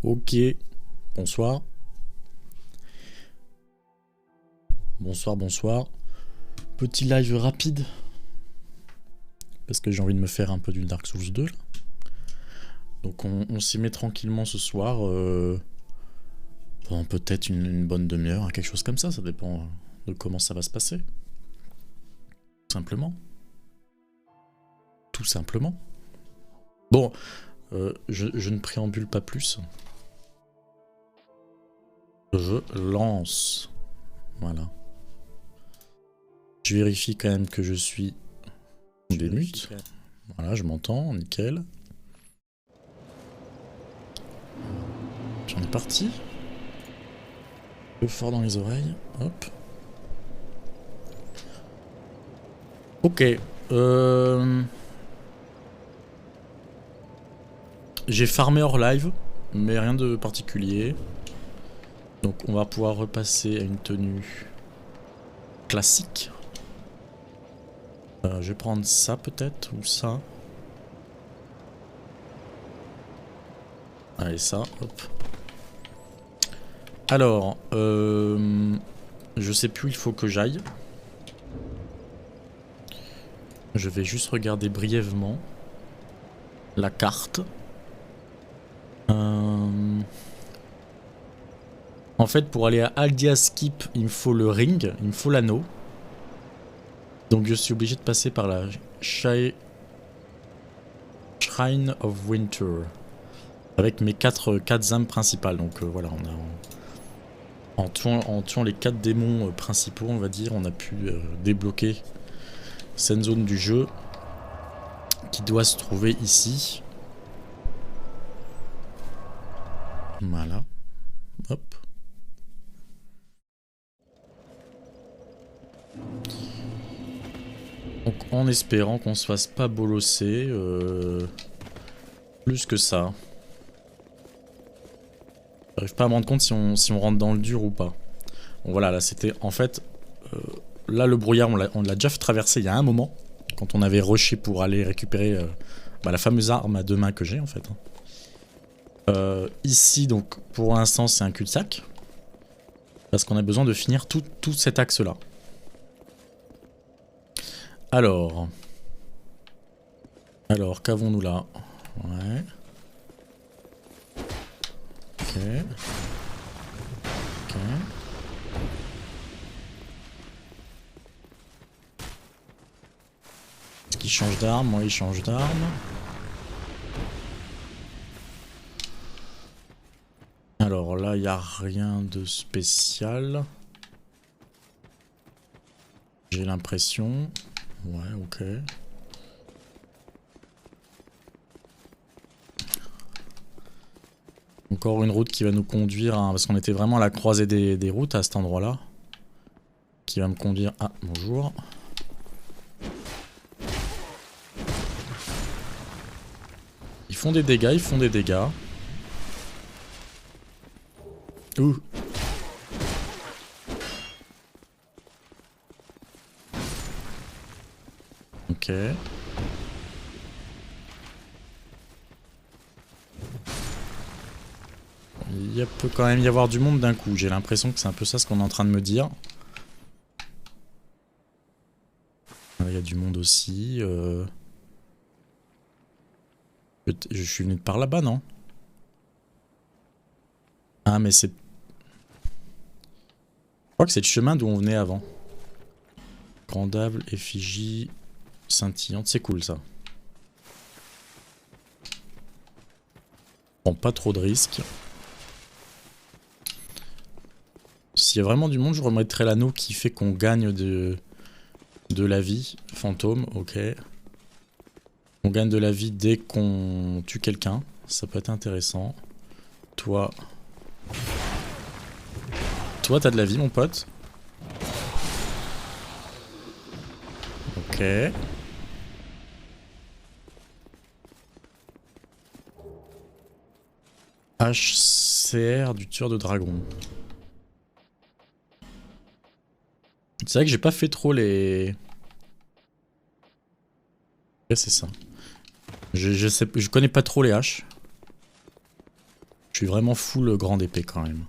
Ok, bonsoir. Bonsoir, bonsoir. Petit live rapide. Parce que j'ai envie de me faire un peu du Dark Souls 2. Là. Donc on s'y met tranquillement ce soir. Pendant peut-être une bonne demi-heure, quelque chose comme ça. Ça dépend de comment ça va se passer. Tout simplement. Tout simplement. Bon, je ne préambule pas plus. Je lance. Voilà. Je vérifie quand même que je suis des mutes. Voilà, je m'entends, nickel. J'en ai parti. Un peu fort dans les oreilles. Hop. Ok. J'ai farmé hors live, mais rien de particulier. Donc on va pouvoir repasser à une tenue classique. Je vais prendre ça peut-être, ou ça. Allez, ça, hop. Alors, je sais plus où il faut que j'aille. Je vais juste regarder brièvement la carte. En fait, pour aller à Aldia Skip, il me faut le ring, il me faut l'anneau. Donc je suis obligé de passer par la Shrine of Winter. Avec mes 4 âmes principales. Donc voilà, on a... En tuant les 4 démons principaux, on va dire, on a pu débloquer cette zone du jeu qui doit se trouver ici. Voilà. Hop. Donc en espérant qu'on se fasse pas bolosser plus que ça. J'arrive pas à me rendre compte si on rentre dans le dur ou pas. Bon voilà, là c'était en fait... là le brouillard on l'a déjà fait traverser il y a un moment. Quand on avait rushé pour aller récupérer la fameuse arme à 2 mains que j'ai en fait. Ici donc pour l'instant c'est un cul-de-sac. Parce qu'on a besoin de finir tout cet axe là. Alors, qu'avons-nous là? Ouais. Ok. Ok. Est-ce qu'il change d'arme? Moi, il change d'arme. Alors là, il n'y a rien de spécial. J'ai l'impression. Ouais, ok. Encore une route qui va nous conduire à... Parce qu'on était vraiment à la croisée des routes à cet endroit-là. Qui va me conduire... Ah, bonjour. Ils font des dégâts, ils font des dégâts. Ouh. Ok. Il peut quand même y avoir du monde d'un coup. J'ai l'impression que c'est un peu ça ce qu'on est en train de me dire. Il y a du monde aussi. Je suis venu de par là-bas, non? Ah, mais c'est... Je crois que c'est le chemin d'où on venait avant. Grandable, effigie, scintillante. C'est cool, ça. Prends pas trop de risques. S'il y a vraiment du monde, je remettrai l'anneau qui fait qu'on gagne de la vie. Fantôme, ok. On gagne de la vie dès qu'on tue quelqu'un. Ça peut être intéressant. Toi... Toi, t'as de la vie, mon pote. Ok. HCR du tueur de dragon. C'est vrai que j'ai pas fait trop les... Ouais, c'est ça. Je connais pas trop les haches. suis vraiment full grande épée quand même.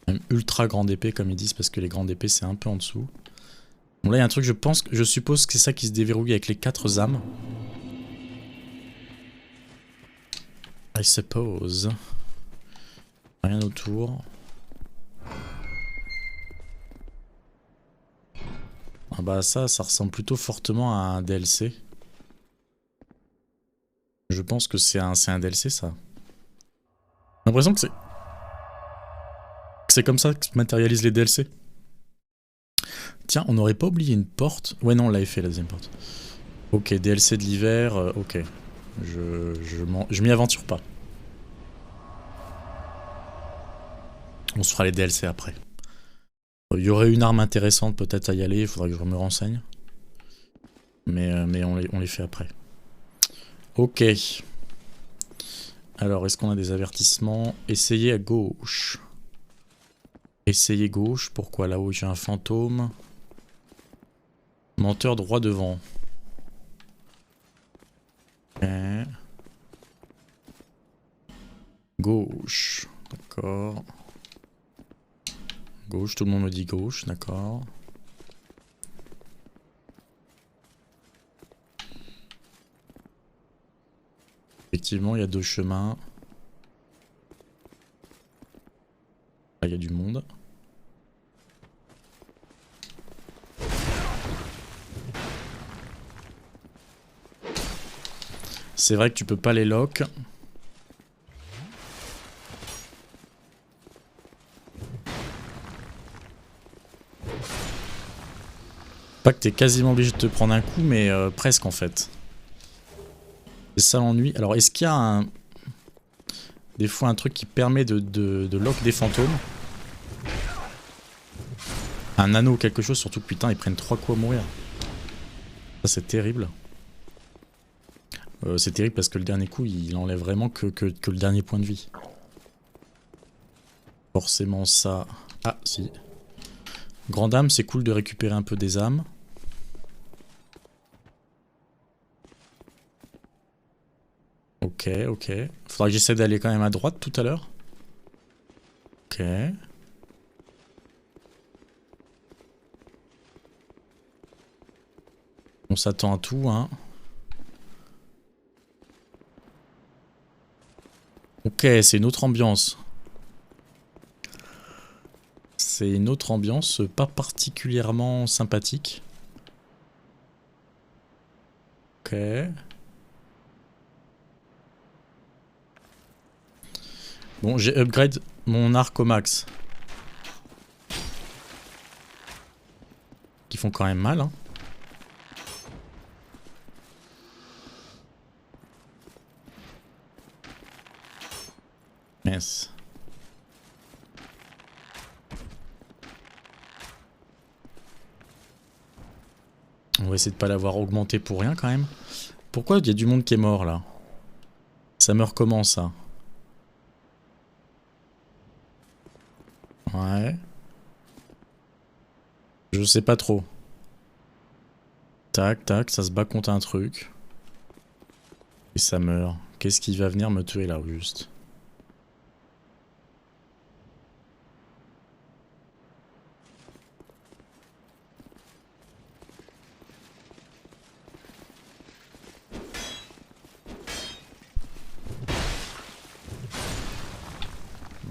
Même ultra grande épée comme ils disent parce que les grandes épées c'est un peu en dessous. Bon là il y a un truc, je suppose que c'est ça qui se déverrouille avec les 4 âmes. I suppose. Rien autour. Ah bah ça ressemble plutôt fortement à un DLC. Je pense que c'est un DLC ça. J'ai l'impression que c'est comme ça que se matérialisent les DLC. Tiens, on n'aurait pas oublié une porte. Ouais non, on l'avait fait la deuxième porte. Ok, DLC de l'hiver, ok. Je m'y aventure pas. On se fera les DLC après. Il y aurait une arme intéressante peut-être à y aller, il faudra que je me renseigne. Mais on les fait après. Ok. Alors, est-ce qu'on a des avertissements? Essayez à gauche. Essayez gauche, pourquoi là-haut j'ai un fantôme? Menteur droit devant. Ok. Gauche, d'accord. Gauche, tout le monde me dit gauche, d'accord. Effectivement, il y a 2 chemins. Là, il y a du monde. C'est vrai que tu peux pas les lock. Pas que t'es quasiment obligé de te prendre un coup, mais presque en fait. C'est ça l'ennui. Alors est-ce qu'il y a des fois un truc qui permet de lock des fantômes? Un anneau ou quelque chose, surtout que putain ils prennent 3 coups à mourir. Ça c'est terrible. C'est terrible parce que le dernier coup il enlève vraiment que le dernier point de vie. Forcément ça... Ah si. Grande âme, c'est cool de récupérer un peu des âmes. Ok, ok. Faudra que j'essaie d'aller quand même à droite tout à l'heure. Ok. On s'attend à tout, hein. Ok, c'est une autre ambiance. C'est une autre ambiance, pas particulièrement sympathique. Ok. Bon, j'ai upgrade mon arc au max. Qui font quand même mal, hein. Mince. On va essayer de pas l'avoir augmenté pour rien quand même. Pourquoi il y a du monde qui est mort là? Ça meurt comment ça? Ouais. Je sais pas trop. Tac, tac, ça se bat contre un truc. Et ça meurt. Qu'est-ce qui va venir me tuer là juste?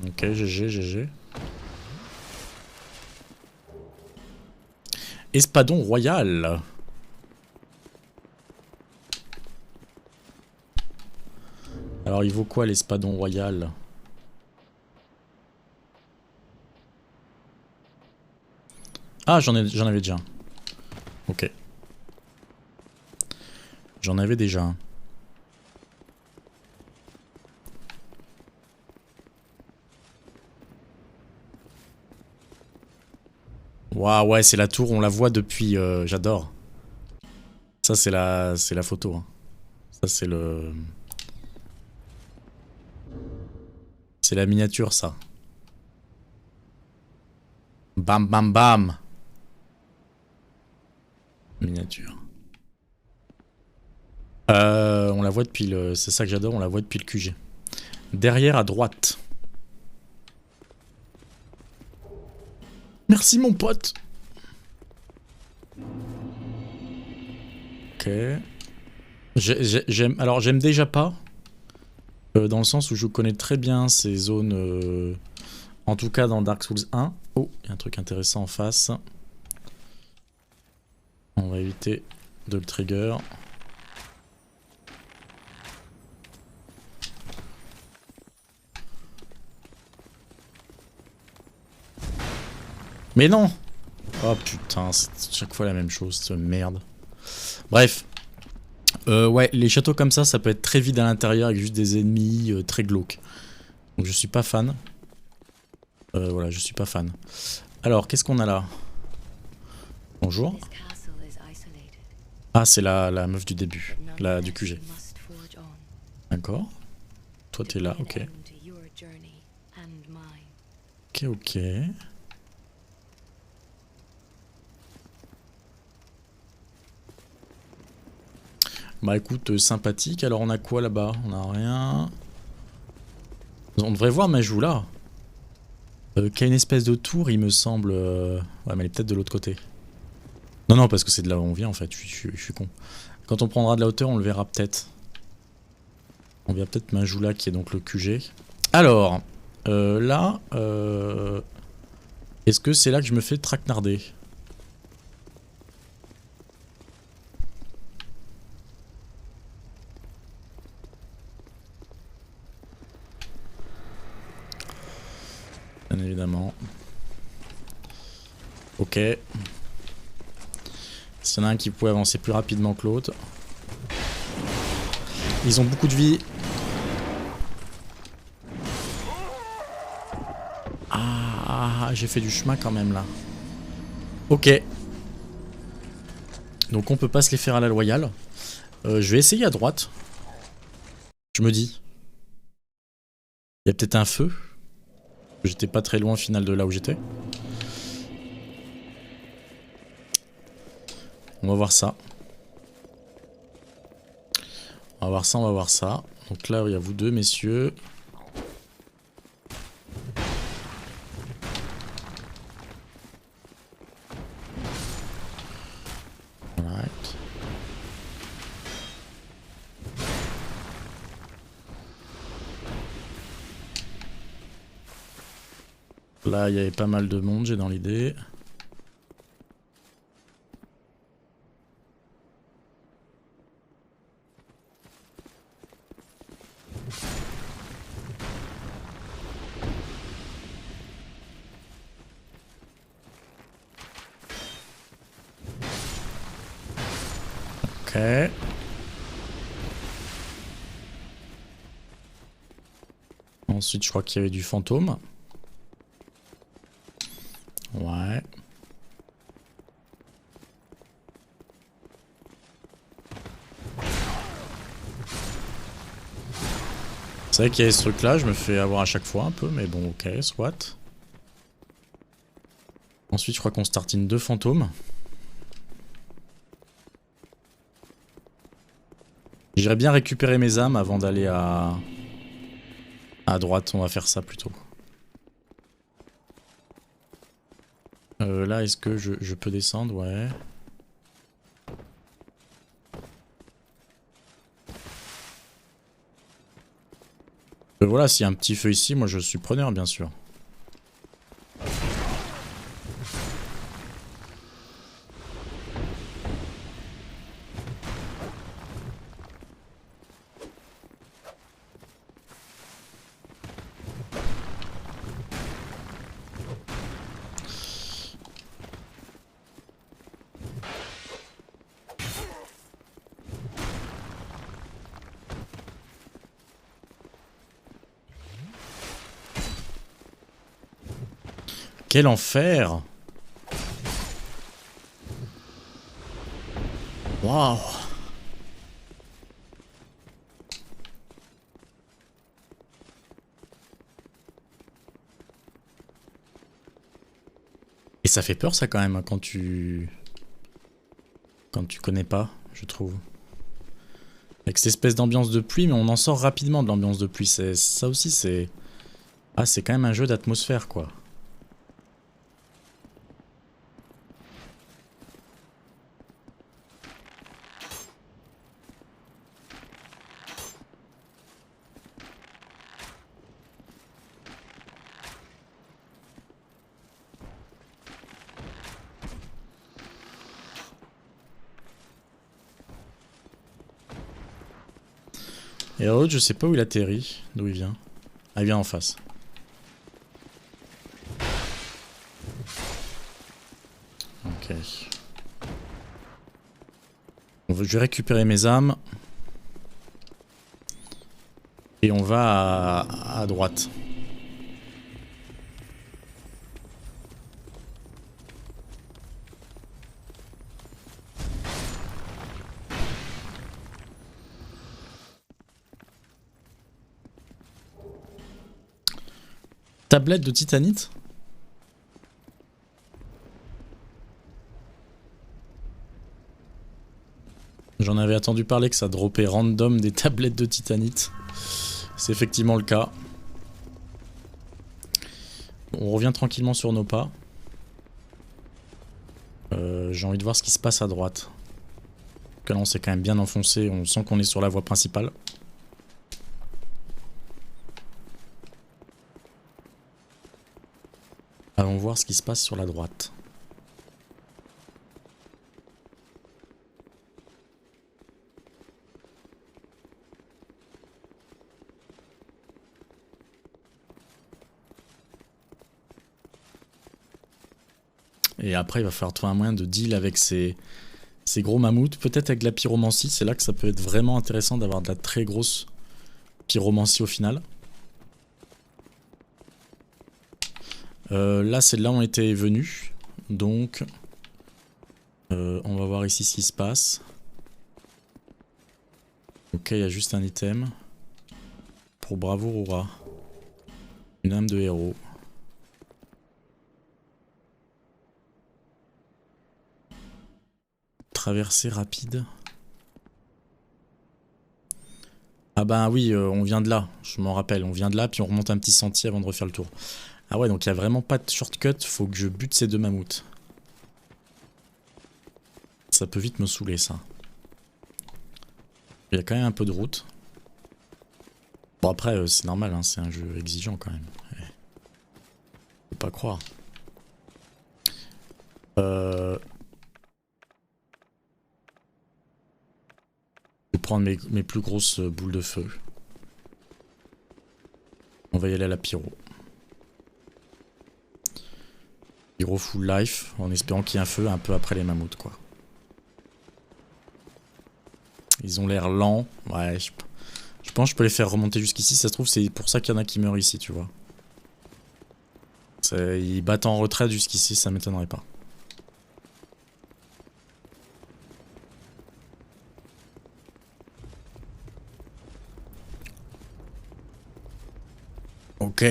Ok, GG, GG. Espadon royal. Alors il vaut quoi l'espadon royal? Ah j'en avais déjà un. Ok. J'en avais déjà un. Waouh, ouais, c'est la tour, on la voit depuis... j'adore. Ça, c'est la photo. Hein. Ça, c'est le... C'est la miniature, ça. Bam, bam, bam. Miniature. On la voit depuis le... C'est ça que j'adore, on la voit depuis le QG. Derrière à droite. Merci mon pote. Ok. Alors j'aime déjà pas. Dans le sens où je connais très bien ces zones. En tout cas dans Dark Souls 1. Oh, il y a un truc intéressant en face. On va éviter de le trigger. Mais non! Oh putain, c'est chaque fois la même chose, cette merde. Bref. Ouais, les châteaux comme ça peut être très vide à l'intérieur avec juste des ennemis très glauques. Donc je suis pas fan. Voilà, je suis pas fan. Alors, qu'est-ce qu'on a là? Bonjour. Ah, c'est la meuf du début, du QG. D'accord. Toi, t'es là, ok. Ok, ok. Bah écoute, sympathique. Alors on a quoi là-bas? On a rien. On devrait voir Majou là. Qui a une espèce de tour, il me semble. Ouais, mais elle est peut-être de l'autre côté. Non, non, parce que c'est de là où on vient en fait. Je suis con. Quand on prendra de la hauteur, on le verra peut-être. On verra peut-être Majou là, qui est donc le QG. Alors, là, est-ce que c'est là que je me fais traquenarder? Bien évidemment. Ok. S'il y en a un qui pouvait avancer plus rapidement que l'autre. Ils ont beaucoup de vie. Ah, j'ai fait du chemin quand même là. Ok. Donc on peut pas se les faire à la loyale. Je vais essayer à droite. Je me dis. Il y a peut-être un feu. J'étais pas très loin au final de là où j'étais. On va voir ça. On va voir ça, on va voir ça. Donc là, il y a vous deux, messieurs. Right. Là, il y avait pas mal de monde, j'ai dans l'idée. Ok. Ensuite, je crois qu'il y avait du fantôme. Ouais. C'est vrai qu'il y a ce truc là, je me fais avoir à chaque fois un peu, mais bon, ok, soit. Ensuite, je crois qu'on startine deux fantômes. J'irais bien récupérer mes âmes avant d'aller à droite, on va faire ça plutôt. Là, est-ce que je peux descendre? Ouais. Voilà, s'il y a un petit feu ici, moi je suis preneur, bien sûr. Quel enfer! Waouh! Et ça fait peur ça quand même quand tu connais pas, je trouve. Avec cette espèce d'ambiance de pluie, mais on en sort rapidement de l'ambiance de pluie. Ça aussi, c'est... Ah, c'est quand même un jeu d'atmosphère, quoi. Et l'autre, je sais pas où il atterrit, d'où il vient. Ah, il vient en face. Ok. Je vais récupérer mes âmes. Et on va à droite. Tablette de titanite? J'en avais entendu parler que ça droppait random des tablettes de titanite. C'est effectivement le cas. On revient tranquillement sur nos pas. J'ai envie de voir ce qui se passe à droite. Parce que là on s'est quand même bien enfoncé, on sent qu'on est sur la voie principale. Allons voir ce qui se passe sur la droite. Et après il va falloir trouver un moyen de deal avec ces gros mammouths. Peut-être avec de la pyromancie, c'est là que ça peut être vraiment intéressant d'avoir de la très grosse pyromancie au final. Là c'est là où on était venu. Donc on va voir ici ce qui se passe. Ok, il y a juste un item. Pour Bravura. Une âme de héros. Traversée rapide. Ah bah oui, on vient de là, je m'en rappelle. On vient de là, puis on remonte un petit sentier avant de refaire le tour. Ah ouais, donc il n'y a vraiment pas de shortcut, faut que je bute ces deux mammouths. Ça peut vite me saouler ça. Il y a quand même un peu de route. Bon après, c'est normal, hein, c'est un jeu exigeant quand même. Faut pas croire. Je vais prendre mes plus grosses boules de feu. On va y aller à la pyro. Pyro full life, en espérant qu'il y ait un feu un peu après les mammouths quoi. Ils ont l'air lents. Ouais, je pense que je peux les faire remonter jusqu'ici. Ça se trouve, c'est pour ça qu'il y en a qui meurent ici, tu vois. Ils battent en retraite jusqu'ici, ça m'étonnerait pas. Ok.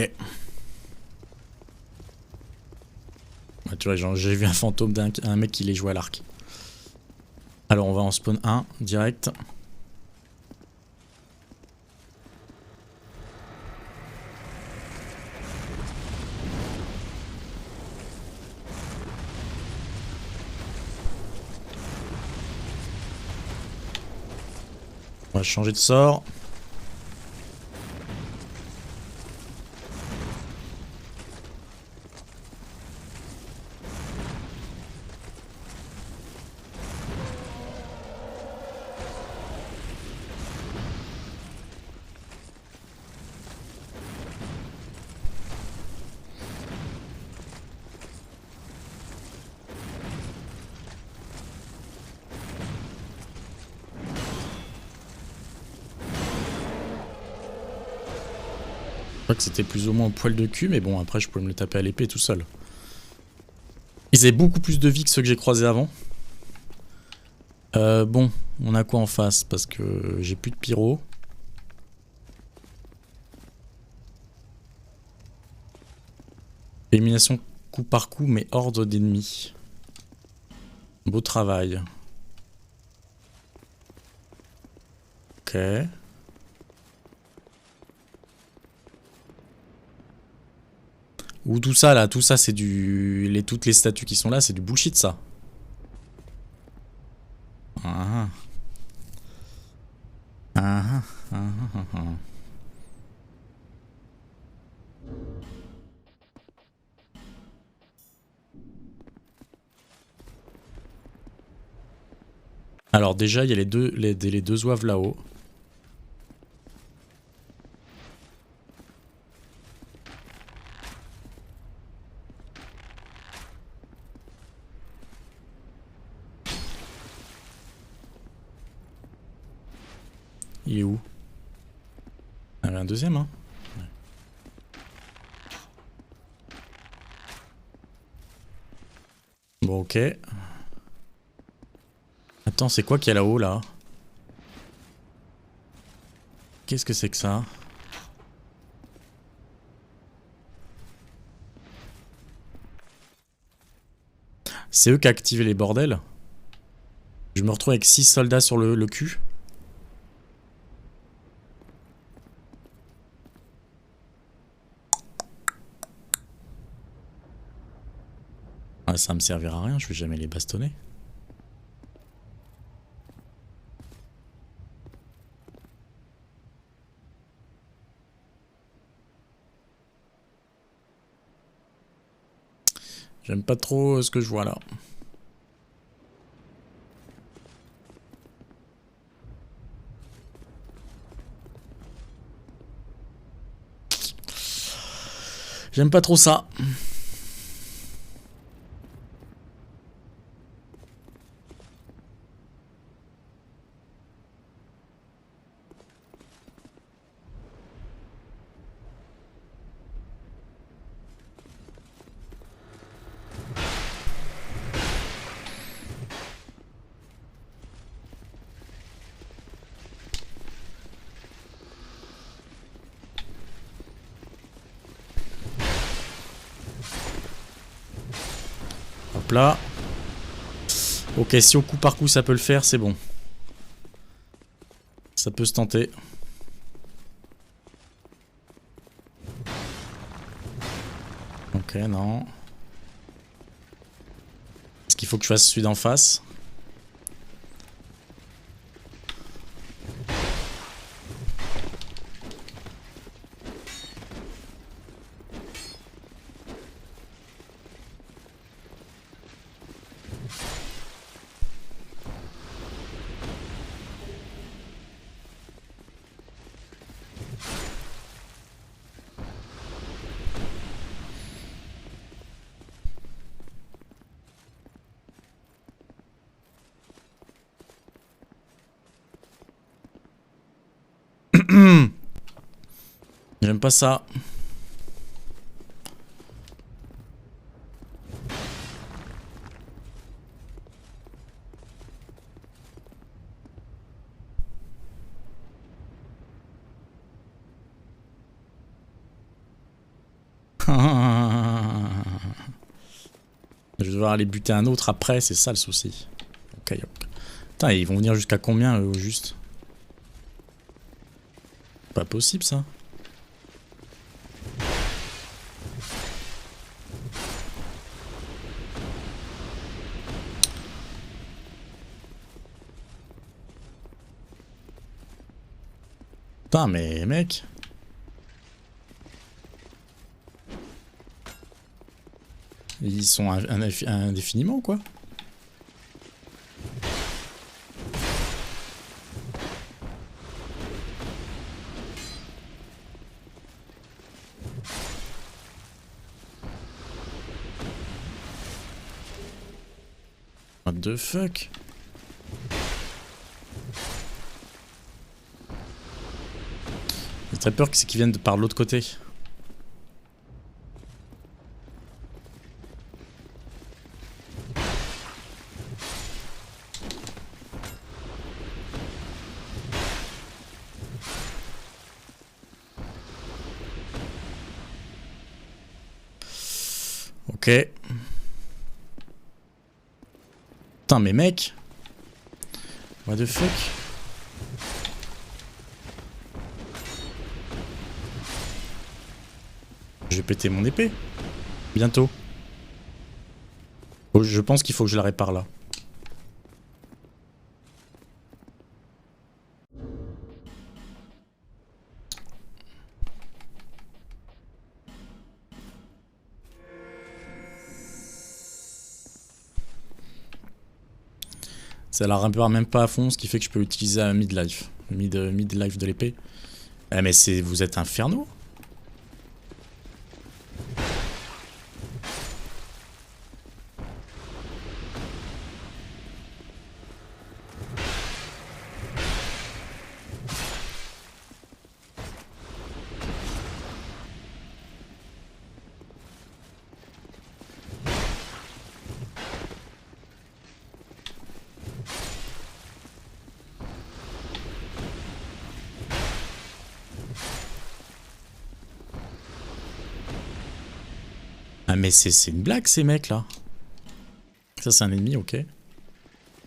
Bah, tu vois, j'ai vu un fantôme d'un mec qui les jouait à l'arc. Alors on va en spawn 1, direct. On va changer de sort. Je crois que c'était plus ou moins au poil de cul, mais bon, après je peux me le taper à l'épée tout seul. Ils avaient beaucoup plus de vie que ceux que j'ai croisés avant. Bon, on a quoi en face? Parce que j'ai plus de pyro. Élimination coup par coup, mais horde d'ennemis. Beau travail. Ok. Ou tout ça là, tout ça c'est du... Toutes les statues qui sont là, c'est du bullshit ça. Ah. Ah. Ah. Ah. Ah. Alors déjà, il y a les deux zouaves là-haut. Il est où? Il y avait un deuxième, hein? Ouais. Bon, ok. Attends, c'est quoi qu'il y a là-haut, là? Qu'est-ce que c'est que ça? C'est eux qui ont activé les bordels? Je me retrouve avec 6 soldats sur le cul? Ah, ça me servira à rien, je vais jamais les bastonner. J'aime pas trop ce que je vois là. J'aime pas trop ça. Hop là. Ok, si au coup par coup ça peut le faire, c'est bon. Ça peut se tenter. Ok, non. Est-ce qu'il faut que je fasse celui d'en face? J'aime pas ça. Je vais devoir aller buter un autre après, c'est ça le souci. Ok, ok. Putain, ils vont venir jusqu'à combien eux au juste? Pas possible ça. Putain, mais mec. Ils sont indéfiniment ou quoi? What the fuck? J'ai très peur que c'est qu'ils viennent par l'autre côté. Ok. Putain, mais mec. What the fuck? Je vais péter mon épée. Bientôt. Oh, je pense qu'il faut que je la répare là. Ça la répare même pas à fond, ce qui fait que je peux utiliser un mid-life. Mid-life de l'épée. Eh mais c'est... Vous êtes infernaux? Ah mais c'est une blague ces mecs là. Ça c'est un ennemi, ok. Et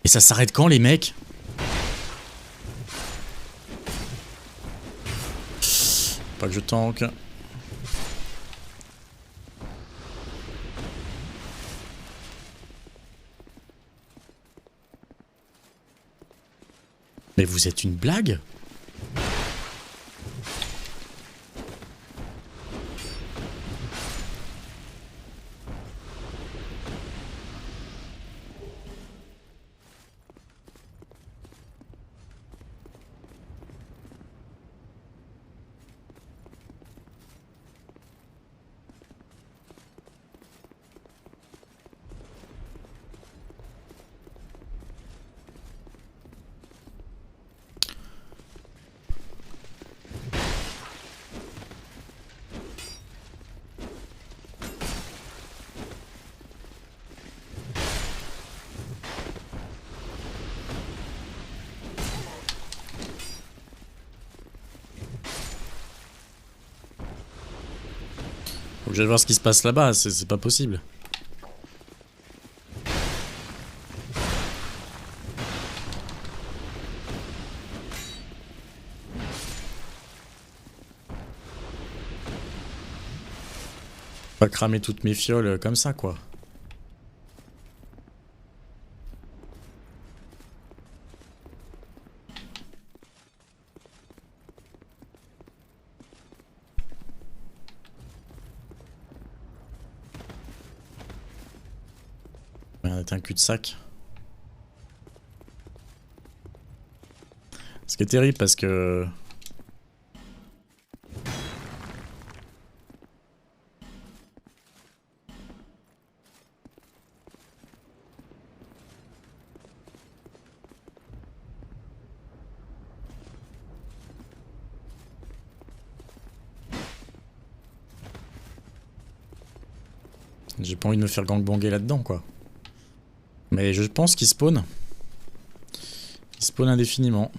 ça s'arrête quand les mecs? Pas que je tank. Mais vous êtes une blague? Faut que j'aille voir ce qui se passe là-bas, c'est pas possible. Pas cramer toutes mes fioles comme ça quoi. Un cul-de-sac. Ce qui est terrible parce que... J'ai pas envie de me faire gangbanger là-dedans quoi. Mais je pense qu'il spawn. Il spawn indéfiniment.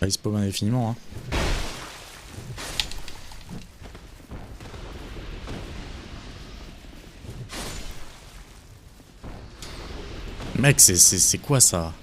Il spawn indéfiniment hein. Mec, c'est quoi ça?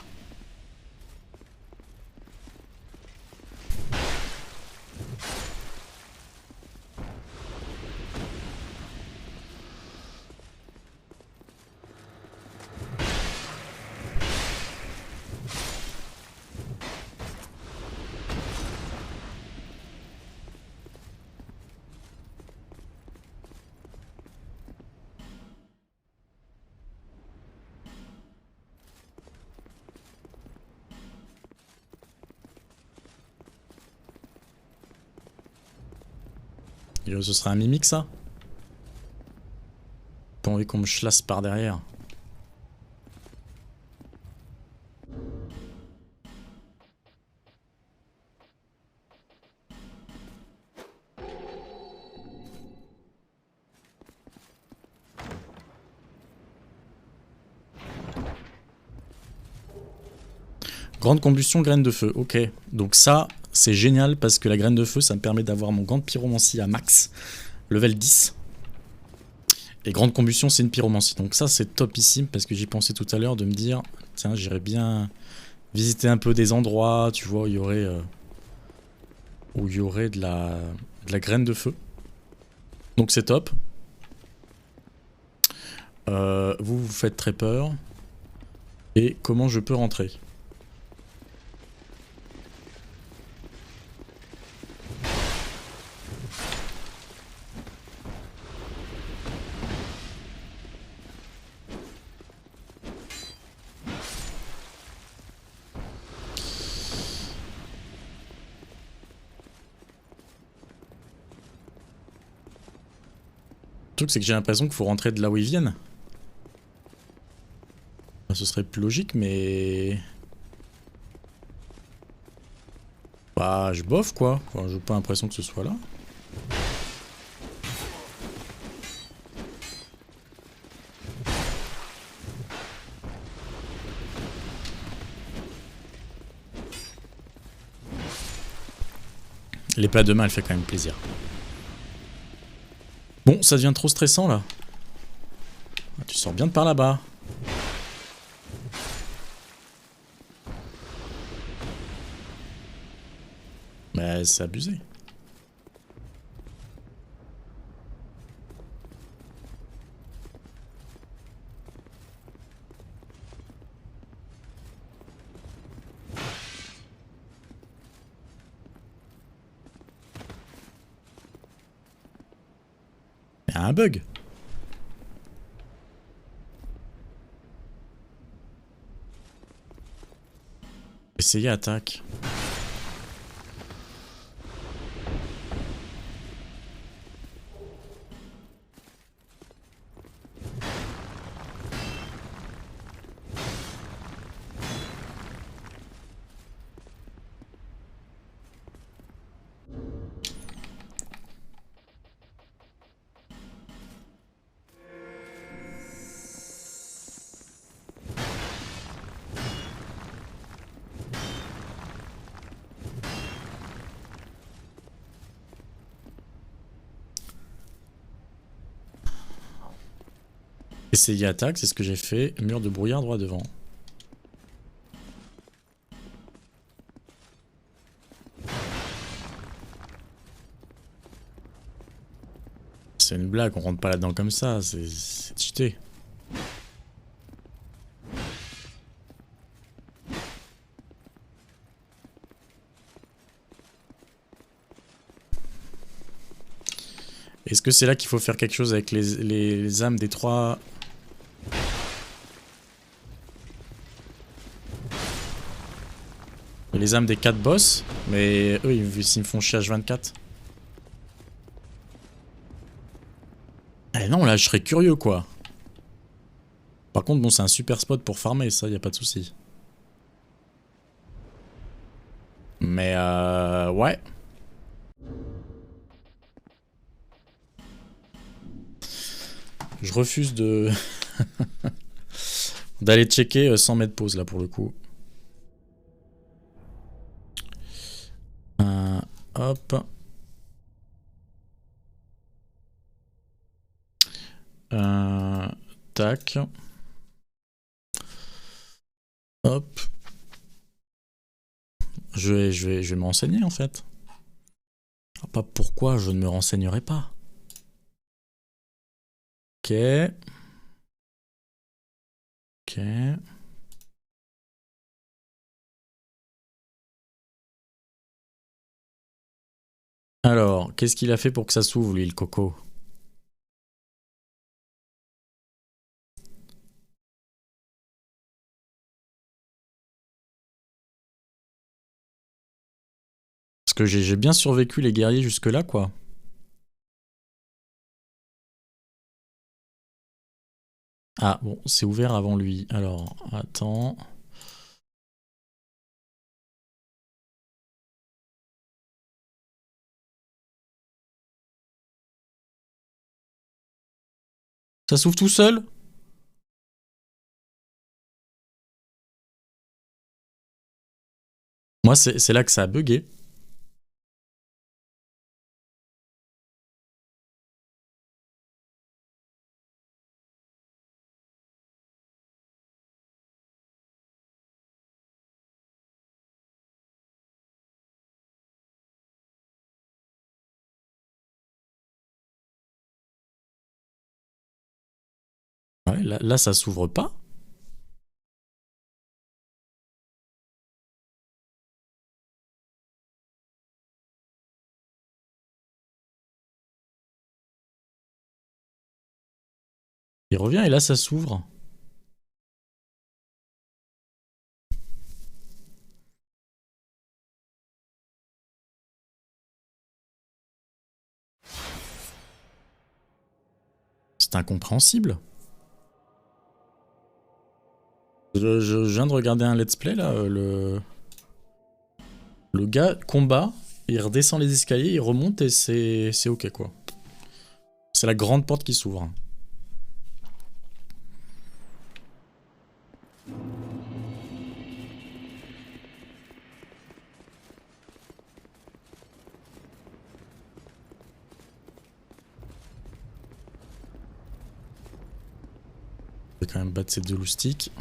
Yo, ce serait un mimique ça? Pas envie qu'on me chlasse par derrière. Grande combustion, graine de feu, ok. Donc ça, c'est génial parce que la graine de feu, ça me permet d'avoir mon gant de pyromancie à max, level 10. Et grande combustion, c'est une pyromancie. Donc ça, c'est topissime parce que j'y pensais tout à l'heure de me dire, tiens, j'irais bien visiter un peu des endroits, tu vois, où il y aurait de la graine de feu. Donc c'est top. Vous faites très peur. Et comment je peux rentrer? Le truc, c'est que j'ai l'impression qu'il faut rentrer de là où ils viennent. Enfin, ce serait plus logique, mais... Bah, je bof, quoi. Enfin, j'ai pas l'impression que ce soit là. L'épée à deux mains, elle fait quand même plaisir. Bon, ça devient trop stressant, là. Ah, tu sors bien de par là-bas. Mais c'est abusé. Il y a un bug. Essayez attaque. Essayez attaque, c'est ce que j'ai fait. Mur de brouillard droit devant. C'est une blague, on rentre pas là-dedans comme ça, c'est cheaté. Est-ce que c'est là qu'il faut faire quelque chose avec les âmes des trois... Les âmes des 4 boss, mais eux ils me font chier H24. Eh non, là je serais curieux quoi. Par contre, bon, c'est un super spot pour farmer, ça y a pas de souci. Mais ouais. Je refuse de d'aller checker sans mettre pause là pour le coup. Hop. Tac. Hop. Je vais me renseigner en fait. Pas pourquoi je ne me renseignerai pas. Ok. Ok. Alors, qu'est-ce qu'il a fait pour que ça s'ouvre lui, le coco? Parce que j'ai bien survécu les guerriers jusque là quoi. Ah bon, c'est ouvert avant lui. Alors, attends. Ça s'ouvre tout seul? Moi, c'est là que ça a bugué. ouais, là ça s'ouvre pas. Il revient et là ça s'ouvre. C'est incompréhensible. Je viens de regarder un let's play là, le gars combat, il redescend les escaliers, il remonte et c'est ok quoi. C'est la grande porte qui s'ouvre. Je vais quand même battre ces deux loustiques.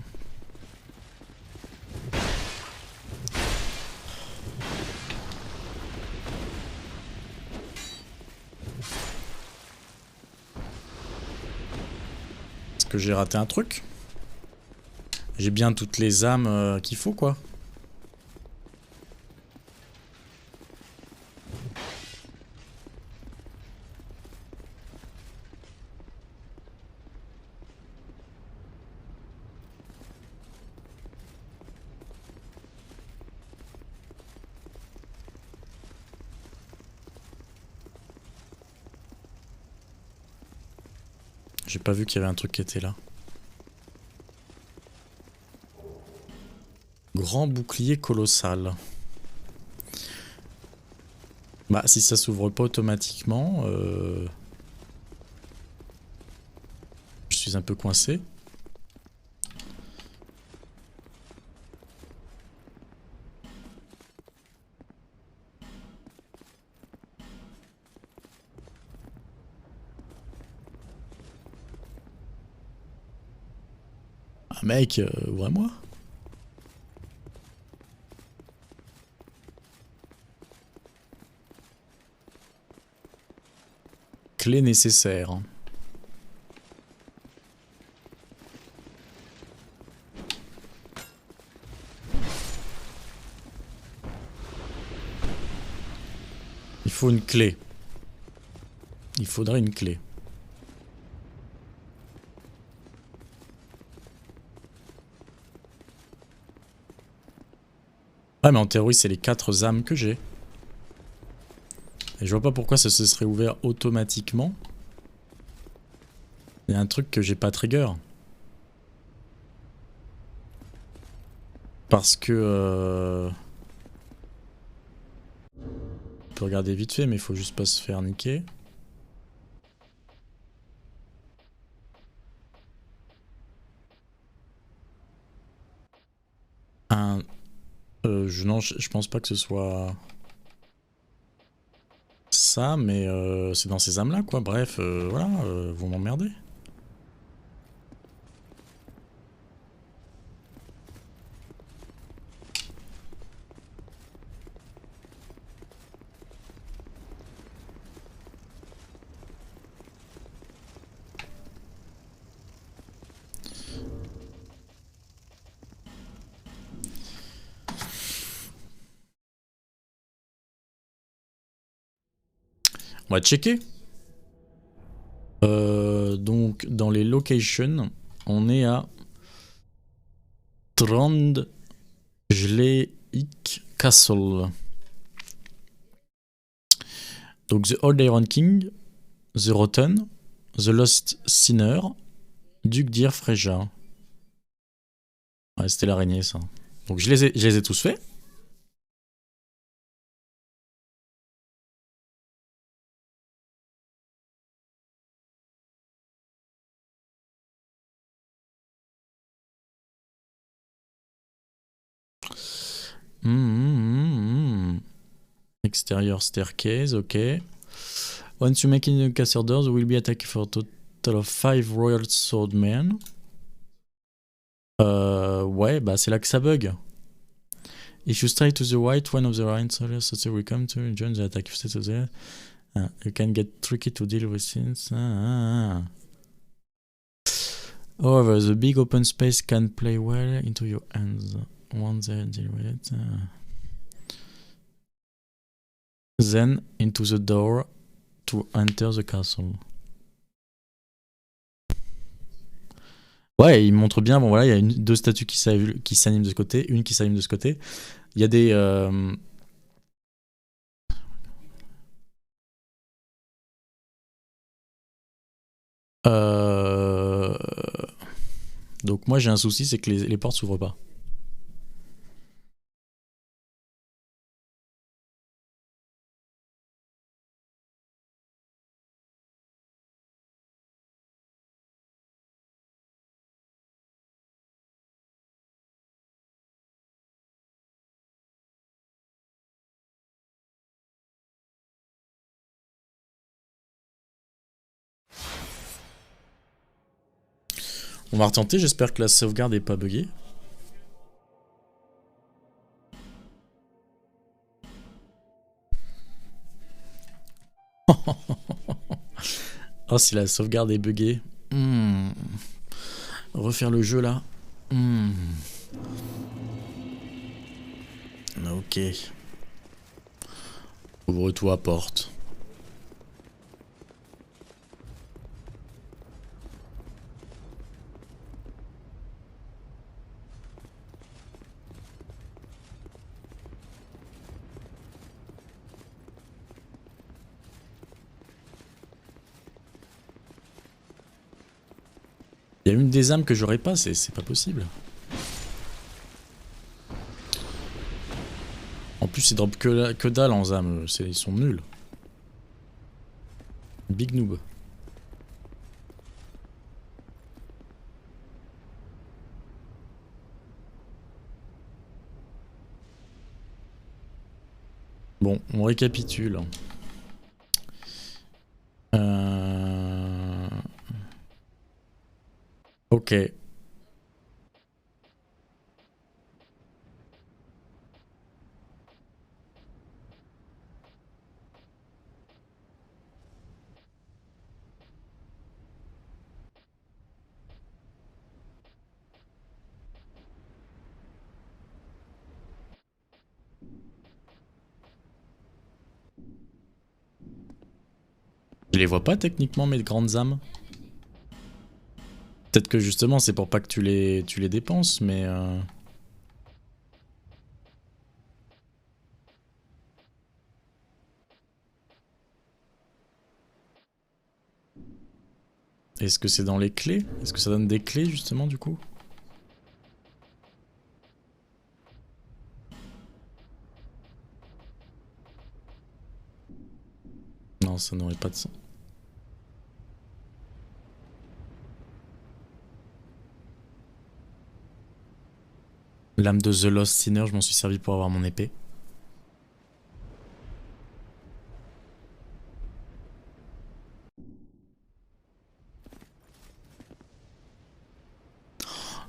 Est-ce que j'ai raté un truc? J'ai bien toutes les âmes qu'il faut quoi. J'ai pas vu qu'il y avait un truc qui était là. Grand bouclier colossal. Bah si ça s'ouvre pas automatiquement, je suis un peu coincé. Ah mec, ouvre-moi. Clé nécessaire. Il faut une clé. Il faudrait une clé. Ah mais en théorie c'est les 4 âmes que j'ai. Et je vois pas pourquoi ça se serait ouvert automatiquement. Il y a un truc que j'ai pas trigger. Parce que... On peut regarder vite fait mais il faut juste pas se faire niquer. Non, je pense pas que ce soit ça, mais c'est dans ces âmes-là, quoi. Bref, voilà, vous m'emmerdez. On va checker. Donc, dans les locations, on est à Trondjleik Castle. Donc, The Old Iron King, The Rotten, The Lost Sinner, Duc d'Ir Freja. Ouais, c'était l'araignée, ça. Donc, je les ai tous faits. Extérieur staircase, ok. Once you make in the castle doors, will be attacked for a total of 5 Royal Swordmen. Ouais, bah c'est là que ça bug. If you strike to the right, one of the Rhine soldiers will come to join the attack. If you stay to the you can get tricky to deal with since. However, the big open space can play well into your hands. Once they generate, then into the door to enter the castle. Ouais, il montre bien, bon voilà, il y a deux statues qui s'animent de ce côté, une qui s'anime de ce côté. Il y a des... Donc moi j'ai un souci, c'est que les portes s'ouvrent pas. On va retenter, j'espère que la sauvegarde est pas buggée. Oh, si la sauvegarde est buggée. Refaire le jeu là. Ok. Ouvre-toi porte. Il y a une des âmes que j'aurais pas, c'est pas possible. En plus, ils dropent que dalle en âme, ils sont nuls. Big noob. Bon, on récapitule. Ok. Je les vois pas techniquement mes grandes âmes. Peut-être que justement c'est pour pas que tu les dépenses, mais... Est-ce que c'est dans les clés? Est-ce que ça donne des clés justement du coup? Non, ça n'aurait pas de sens. L'âme de The Lost Sinner, je m'en suis servi pour avoir mon épée.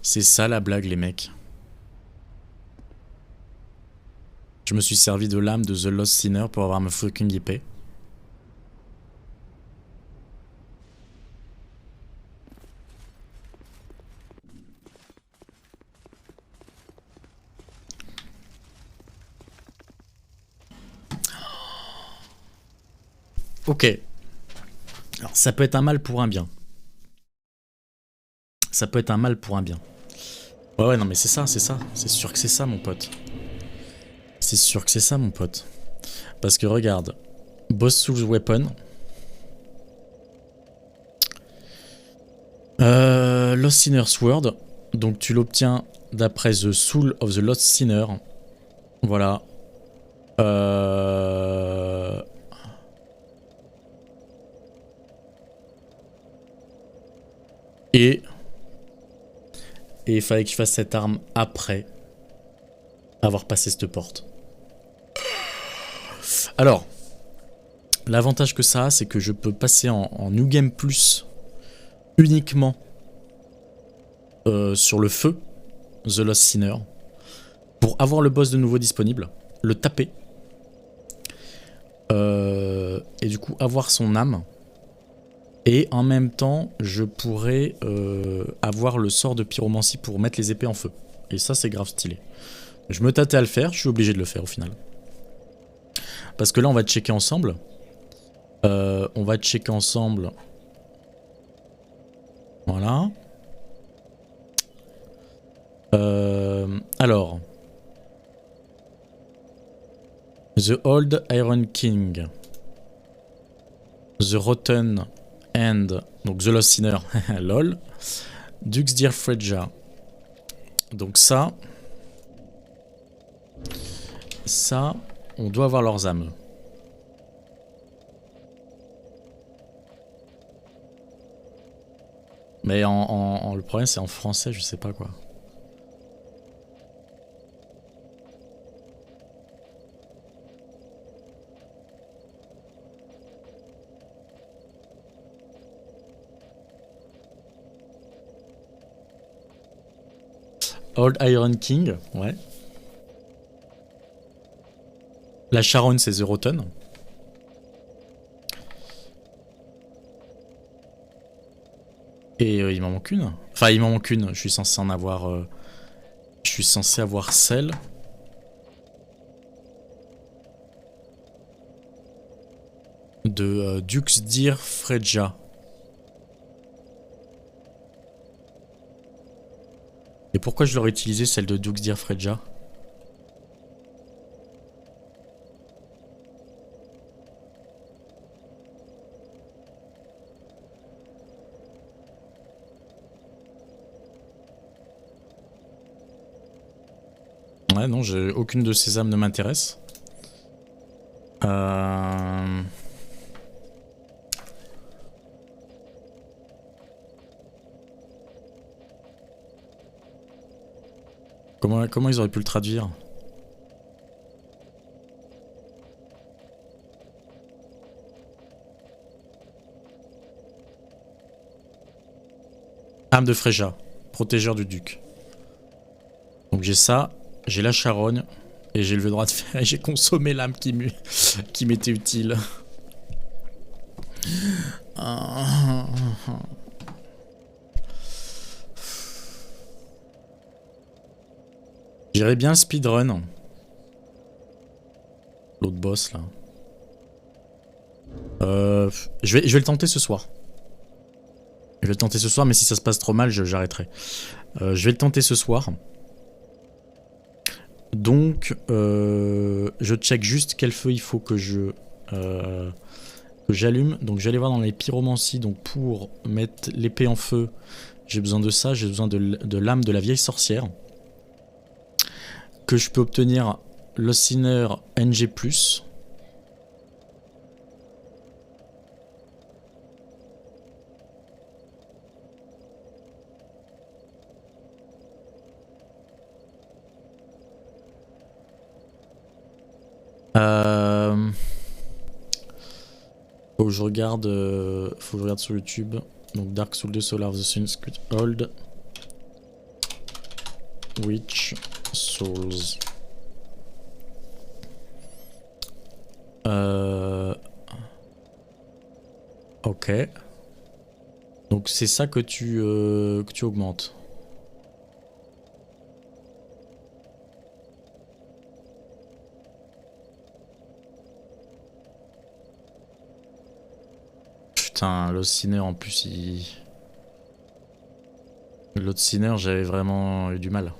C'est ça la blague les mecs. Je me suis servi de l'âme de The Lost Sinner pour avoir ma fucking épée. Ok. Alors ça peut être un mal pour un bien. Ça peut être un mal pour un bien. Ouais non mais c'est ça. C'est sûr que c'est ça mon pote. C'est sûr que c'est ça mon pote. Parce que regarde. Boss Souls Weapon. Lost Sinner Sword. Donc tu l'obtiens d'après The Soul of the Lost Sinner. Voilà. Et il fallait que je fasse cette arme après avoir passé cette porte. Alors, l'avantage que ça a, c'est que je peux passer en New Game Plus uniquement sur le feu, The Lost Sinner, pour avoir le boss de nouveau disponible, le taper, et du coup avoir son âme. Et en même temps, je pourrais avoir le sort de pyromancie pour mettre les épées en feu. Et ça, c'est grave stylé. Je me tâtais à le faire, je suis obligé de le faire au final. Parce que là, on va checker ensemble. Voilà. Alors. The Old Iron King. The Rotten and... Donc The Lost Sinner. Lol. Dux Dear Freja. Donc ça... Ça, on doit avoir leurs âmes. Mais le problème, c'est en français, je sais pas quoi. Old Iron King, ouais. La Charonne, c'est The Rotten. Et il m'en manque une. Enfin, il m'en manque une. Je suis censé en avoir... je suis censé avoir celle. De Dux Dear Freja. Et pourquoi je l'aurais utilisé celle de Dux Dear Freja? Ouais, non, aucune de ces âmes ne m'intéresse. Comment ils auraient pu le traduire? Âme de Freja, protégeur du duc. Donc j'ai ça, j'ai la charogne, et j'ai le droit de faire... J'ai consommé l'âme qui m'était utile. J'irais bien speedrun. L'autre boss là. Je vais le tenter ce soir. Je vais le tenter ce soir, mais si ça se passe trop mal, j'arrêterai. Je vais le tenter ce soir. Donc, je check juste quel feu il faut que j'allume. Donc, j'allais voir dans les pyromancies. Donc, pour mettre l'épée en feu, j'ai besoin de ça. J'ai besoin de l'âme de la vieille sorcière. Que je peux obtenir l'Ossiner NG+. Faut que je regarde sur YouTube. Donc Dark Souls 2, Soul of the Suns, Old Witch Souls. Ok. Donc c'est ça que tu augmentes. Putain, l'autre Sinner en plus il... L'autre Sinner, j'avais vraiment eu du mal.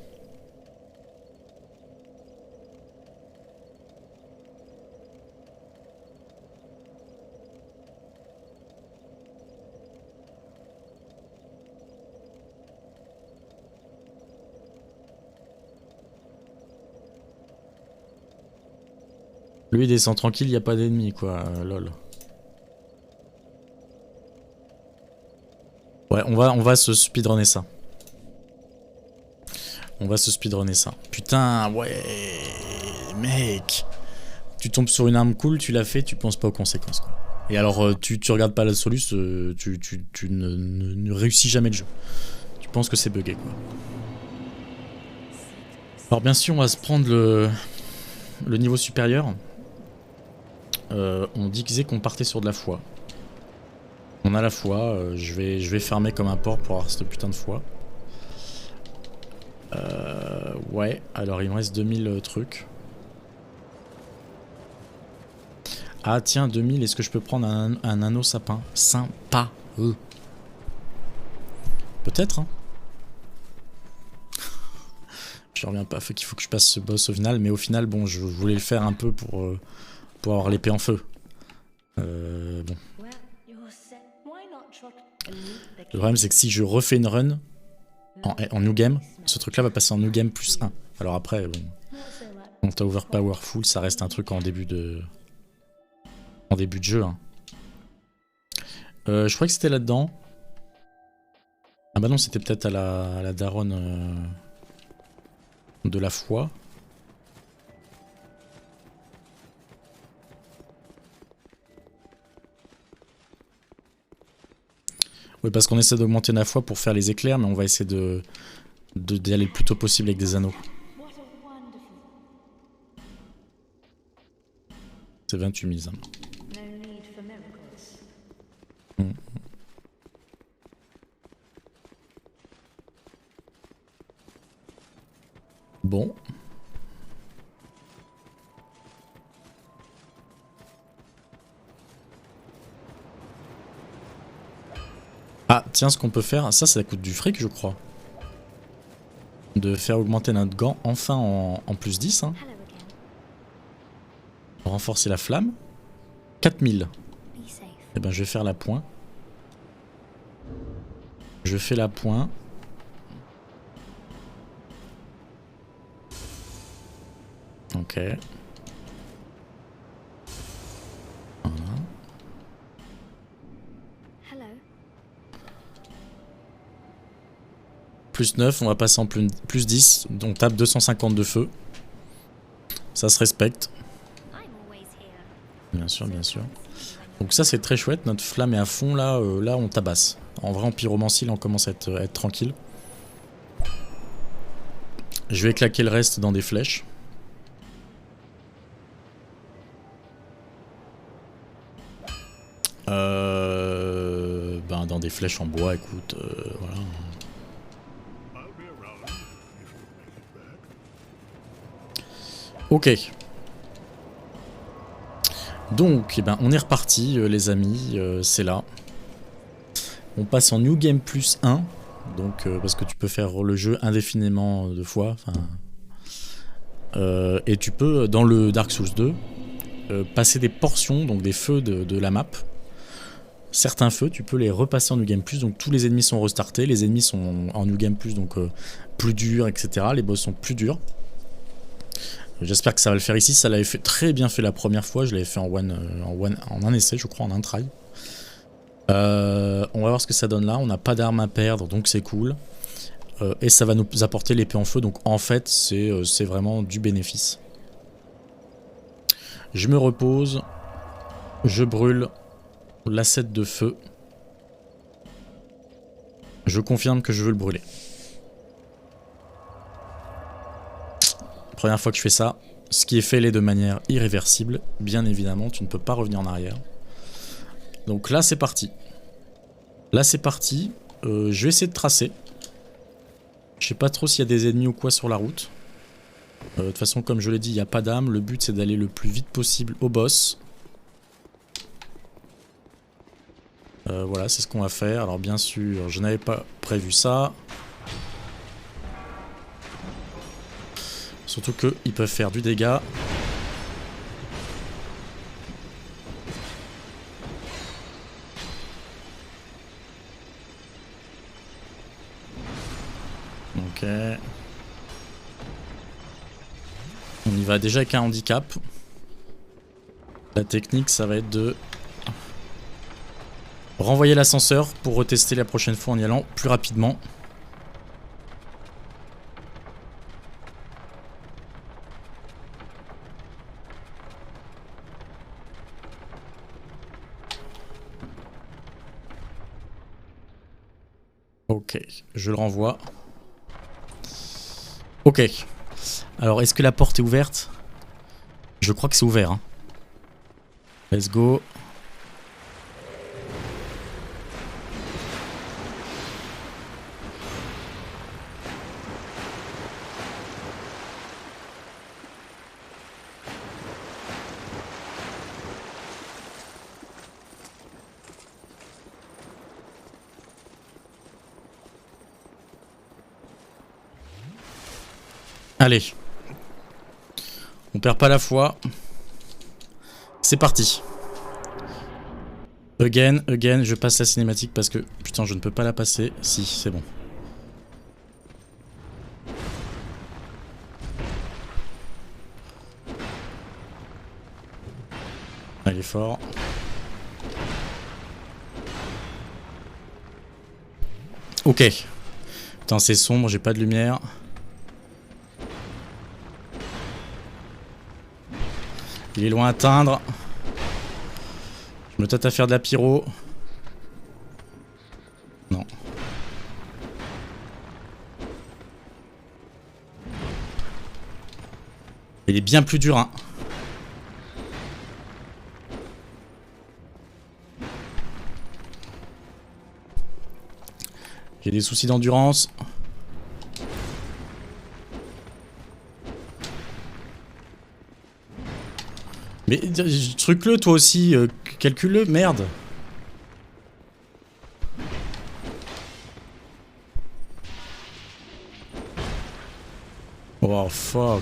Lui il descend tranquille, y a pas d'ennemis quoi, lol. Ouais, on va se speedrunner ça. On va se speedrunner ça. Putain, ouais, mec. Tu tombes sur une arme cool, tu l'as fait, tu penses pas aux conséquences quoi. Et alors tu regardes pas la soluce, tu ne réussis jamais le jeu. Tu penses que c'est bugué quoi. Alors bien sûr on va se prendre le niveau supérieur. On disait qu'on partait sur de la foi. On a la foi, je vais fermer comme un porc pour avoir cette putain de foi. Ouais, alors il me reste 2000 trucs. Ah tiens, 2000, est-ce que je peux prendre un anneau sapin? Sympa. Peut-être, hein. Je reviens pas, fait qu'il faut que je passe ce boss au final, mais au final, bon, je voulais le faire un peu pour avoir l'épée en feu. Bon. Le problème, c'est que si je refais une run en new game, ce truc-là va passer en new game plus 1. Alors après, bon, quand t'as overpowerful, ça reste un truc en début de jeu. Hein. Je crois que c'était là-dedans. Ah bah non, c'était peut-être à la daronne de la foi. Oui, parce qu'on essaie d'augmenter la foi pour faire les éclairs, mais on va essayer d'y aller le plus tôt possible avec des anneaux. C'est 28 000 âmes. Bon. Ah, tiens, ce qu'on peut faire, ça coûte du fric, je crois. De faire augmenter notre gant, enfin en plus 10. Hein. Renforcer la flamme. 4000. Eh ben, je vais faire la pointe. Je fais la pointe. Ok. Voilà. Plus 9, on va passer en plus 10. On tape 250 de feu. Ça se respecte. Bien sûr, bien sûr. Donc ça c'est très chouette, notre flamme est à fond là, là on tabasse. En vrai en pyromancie là on commence à être tranquille. Je vais claquer le reste dans des flèches. Ben dans des flèches en bois, écoute, voilà. Ok. Donc, eh ben, on est reparti, les amis, c'est là. On passe en New Game plus 1, donc, parce que tu peux faire le jeu indéfiniment de fois. Et tu peux, dans le Dark Souls 2, passer des portions, donc des feux de la map. Certains feux, tu peux les repasser en New Game plus, donc tous les ennemis sont restartés, les ennemis sont en New Game plus, donc plus durs, etc. Les boss sont plus durs. J'espère que ça va le faire ici, ça l'avait très bien fait la première fois, je l'avais fait en un essai je crois, en un try. On va voir ce que ça donne là, on n'a pas d'armes à perdre donc c'est cool. Et ça va nous apporter l'épée en feu, donc en fait c'est vraiment du bénéfice. Je me repose, je brûle l'asset de feu. Je confirme que je veux le brûler. Première fois que je fais ça, ce qui est fait l'est de manière irréversible, bien évidemment, tu ne peux pas revenir en arrière. Donc là c'est parti. Là c'est parti, je vais essayer de tracer. Je sais pas trop s'il y a des ennemis ou quoi sur la route. De toute façon comme je l'ai dit, il n'y a pas d'âme, le but c'est d'aller le plus vite possible au boss. Voilà, c'est ce qu'on va faire. Alors bien sûr, je n'avais pas prévu ça. Surtout qu'ils peuvent faire du dégât. Ok. On y va déjà avec un handicap. La technique, ça va être de renvoyer l'ascenseur pour retester la prochaine fois en y allant plus rapidement. Ok, je le renvoie. Ok. Alors, est-ce que la porte est ouverte? Je crois que c'est ouvert. Hein. Let's go. Allez. On perd pas la foi. C'est parti. Again, je passe la cinématique parce que... Putain, je ne peux pas la passer. Si, c'est bon. Elle est fort. Ok. Putain, c'est sombre, j'ai pas de lumière. Il est loin à atteindre. Je me tâte à faire de la pyro. Non. Il est bien plus dur, hein. J'ai des soucis d'endurance. Mais truc-le toi aussi, calcule-le, merde. Oh fuck.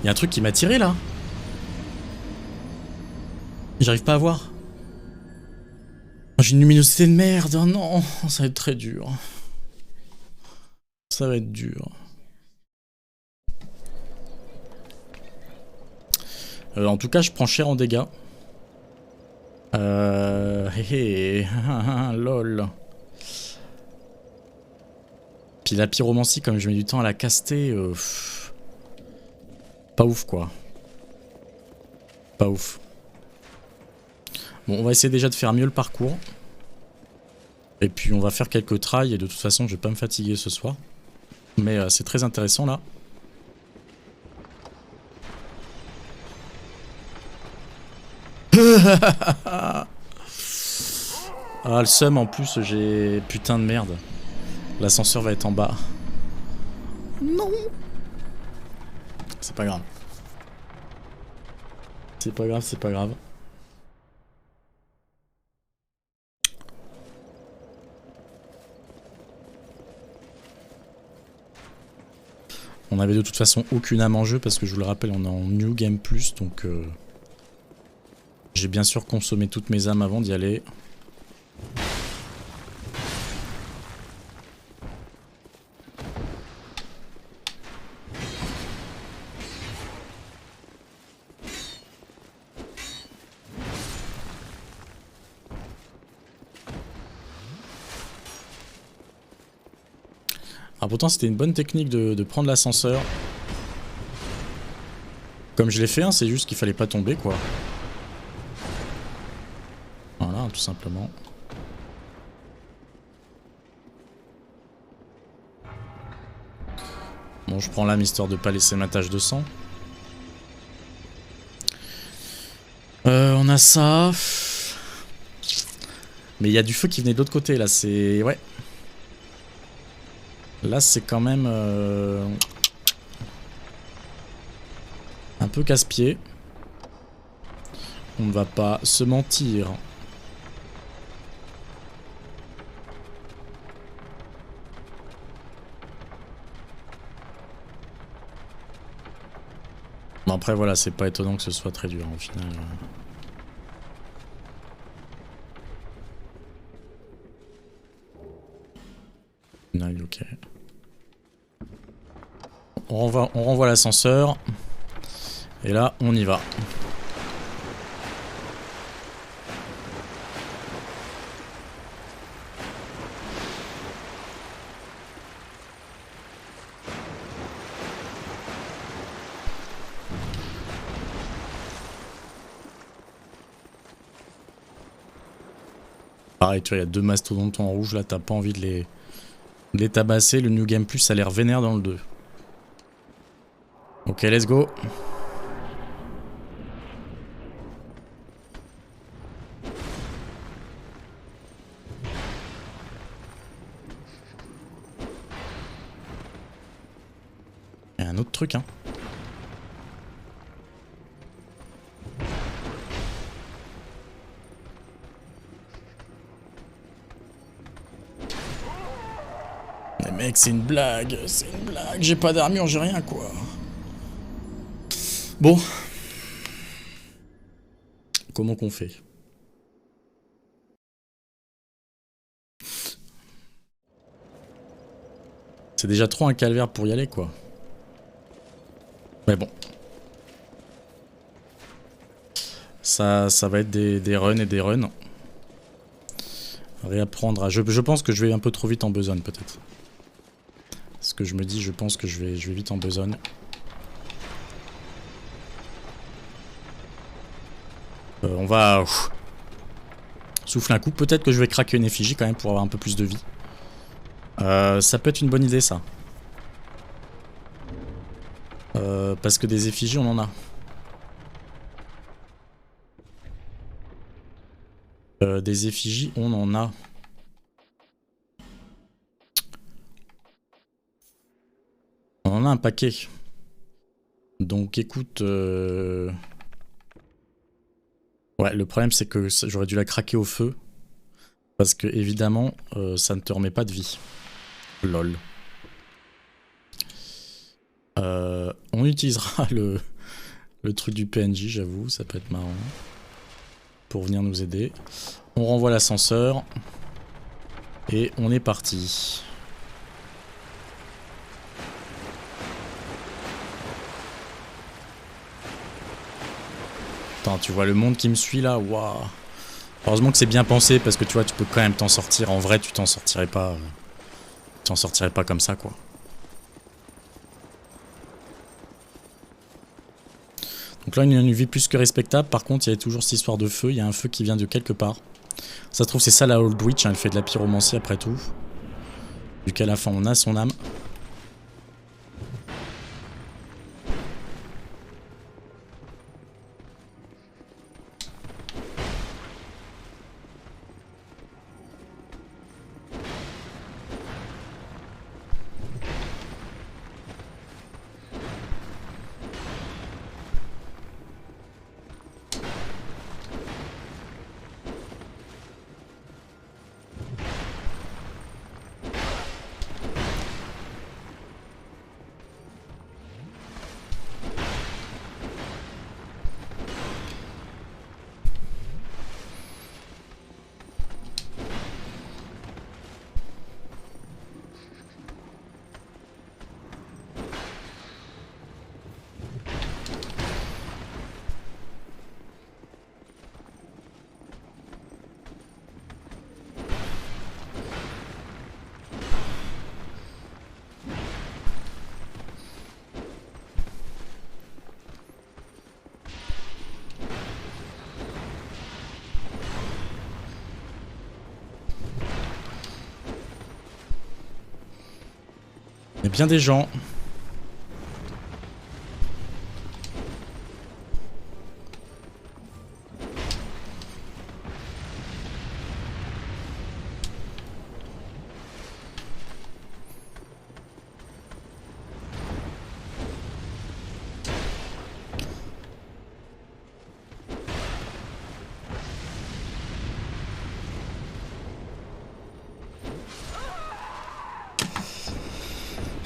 Il y a un truc qui m'a tiré là. J'arrive pas à voir. J'ai une luminosité de merde, oh non, ça va être très dur. Ça va être dur. En tout cas, je prends cher en dégâts. Lol. Puis la pyromancie, comme je mets du temps à la caster, pas ouf quoi. Pas ouf. Bon, on va essayer déjà de faire mieux le parcours. Et puis on va faire quelques trails et de toute façon je vais pas me fatiguer ce soir. Mais c'est très intéressant là. Ah le seum en plus j'ai... Putain de merde. L'ascenseur va être en bas. Non. C'est pas grave. C'est pas grave, c'est pas grave. On avait de toute façon aucune âme en jeu parce que je vous le rappelle on est en New Game Plus donc j'ai bien sûr consommé toutes mes âmes avant d'y aller. Ah pourtant c'était une bonne technique de prendre l'ascenseur. Comme je l'ai fait, hein, c'est juste qu'il fallait pas tomber quoi. Voilà, tout simplement. Bon, je prends l'âme histoire de pas laisser ma tache de sang. On a ça. Mais il y a du feu qui venait de l'autre côté là, c'est... Ouais. Là c'est quand même... un peu casse-pied. On ne va pas se mentir. Bon après voilà, c'est pas étonnant que ce soit très dur au final. Ok. On renvoie l'ascenseur. Et là, on y va. Pareil, tu vois, il y a deux mastodontes en rouge, là, t'as pas envie de les tabasser. Le New Game Plus, ça a l'air vénère dans le 2. Ok, let's go. Il y a un autre truc, hein. Mais mec, c'est une blague, j'ai pas d'armure, j'ai rien quoi. Bon. Comment qu'on fait? C'est déjà trop un calvaire pour y aller quoi. Mais bon. Ça va être des runs et des runs. Réapprendre à... Je pense que je vais un peu trop vite en besogne peut-être. Ce que je me dis, je pense que je vais vite en besogne. On va... souffler un coup. Peut-être que je vais craquer une effigie quand même pour avoir un peu plus de vie. Ça peut être une bonne idée ça. Parce que des effigies on en a. Des effigies on en a. On en a un paquet. Donc écoute... Ouais, le problème c'est que j'aurais dû la craquer au feu. Parce que évidemment, ça ne te remet pas de vie. Lol. On utilisera le truc du PNJ, j'avoue, ça peut être marrant. Pour venir nous aider. On renvoie l'ascenseur. Et on est parti. Putain, tu vois le monde qui me suit là, waouh. Heureusement que c'est bien pensé parce que tu vois, tu peux quand même t'en sortir. En vrai, tu t'en sortirais pas. Tu t'en sortirais pas comme ça, quoi. Donc là, il y a une vie plus que respectable. Par contre, il y a toujours cette histoire de feu. Il y a un feu qui vient de quelque part. Ça se trouve, c'est ça la Old Witch. Hein, elle fait de la pyromancie après tout. Vu qu'à la fin, on a son âme. Il y a bien des gens.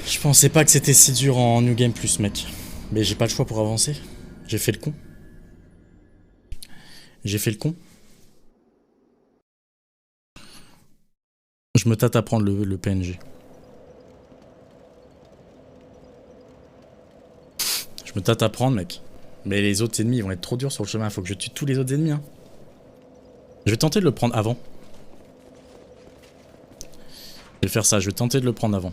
Je pensais pas que c'était si dur en New Game Plus, mec. Mais j'ai pas le choix pour avancer. J'ai fait le con. J'ai fait le con. Je me tâte à prendre le PNG. Je me tâte à prendre, mec. Mais les autres ennemis ils vont être trop durs sur le chemin. Faut que je tue tous les autres ennemis. Hein. Je vais tenter de le prendre avant. Je vais faire ça. Je vais tenter de le prendre avant.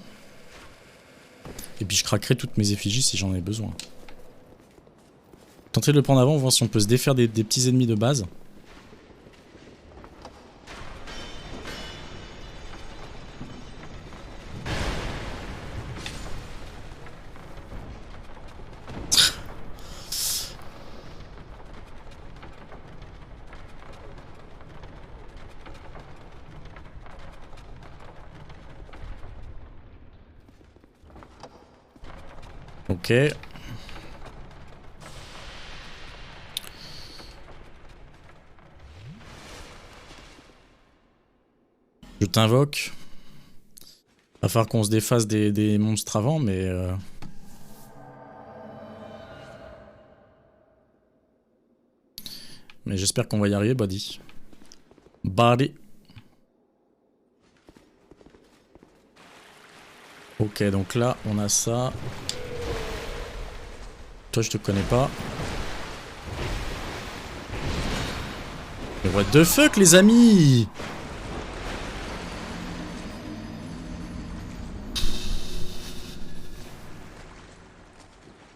Et puis je craquerai toutes mes effigies si j'en ai besoin. Tenter de le prendre avant, voir si on peut se défaire des petits ennemis de base. Ok. Je t'invoque. Va falloir qu'on se défasse des monstres avant, mais... Mais j'espère qu'on va y arriver, buddy. Buddy. Ok, donc là, on a ça. Toi, je te connais pas. Mais what the fuck, les amis?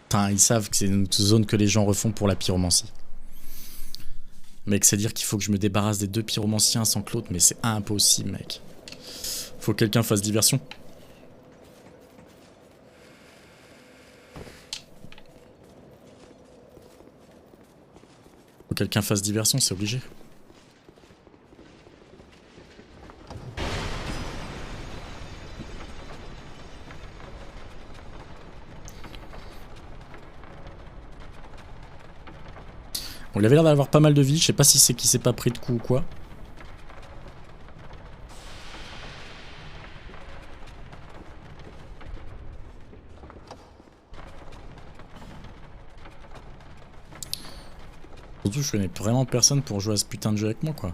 Putain, ils savent que c'est une zone que les gens refont pour la pyromancie. Mec, c'est dire qu'il faut que je me débarrasse des deux pyromanciens sans que l'autre, mais c'est impossible, mec. Faut que quelqu'un fasse diversion. Faut que quelqu'un fasse diversion, c'est obligé. Bon, il avait l'air d'avoir pas mal de vie, je sais pas si c'est qu'il s'est pas pris de coup ou quoi. Surtout, je connais vraiment personne pour jouer à ce putain de jeu avec moi, quoi.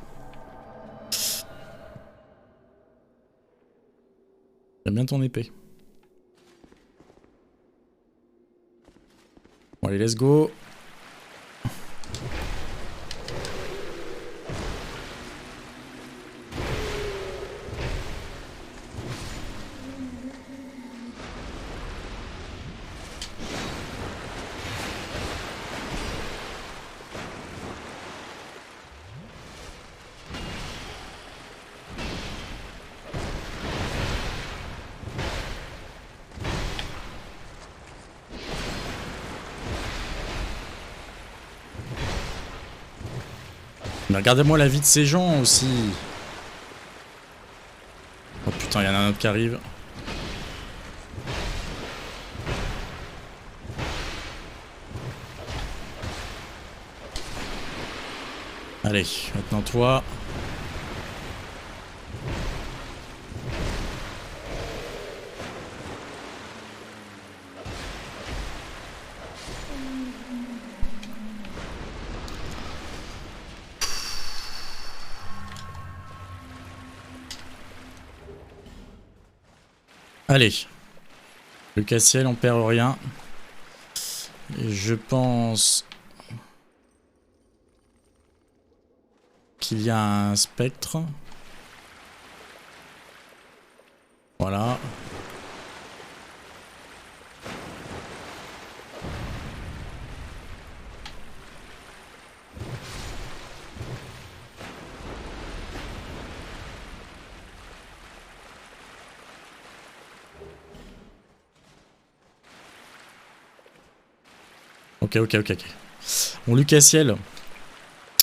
J'aime bien ton épée. Bon, allez, let's go. Mais regardez-moi la vie de ces gens aussi. Oh putain, il y en a un autre qui arrive. Allez, maintenant toi. Allez. Le casse-ciel, on perd rien. Et je pense qu'il y a un spectre. Voilà. Ok. Bon, Lucassiel,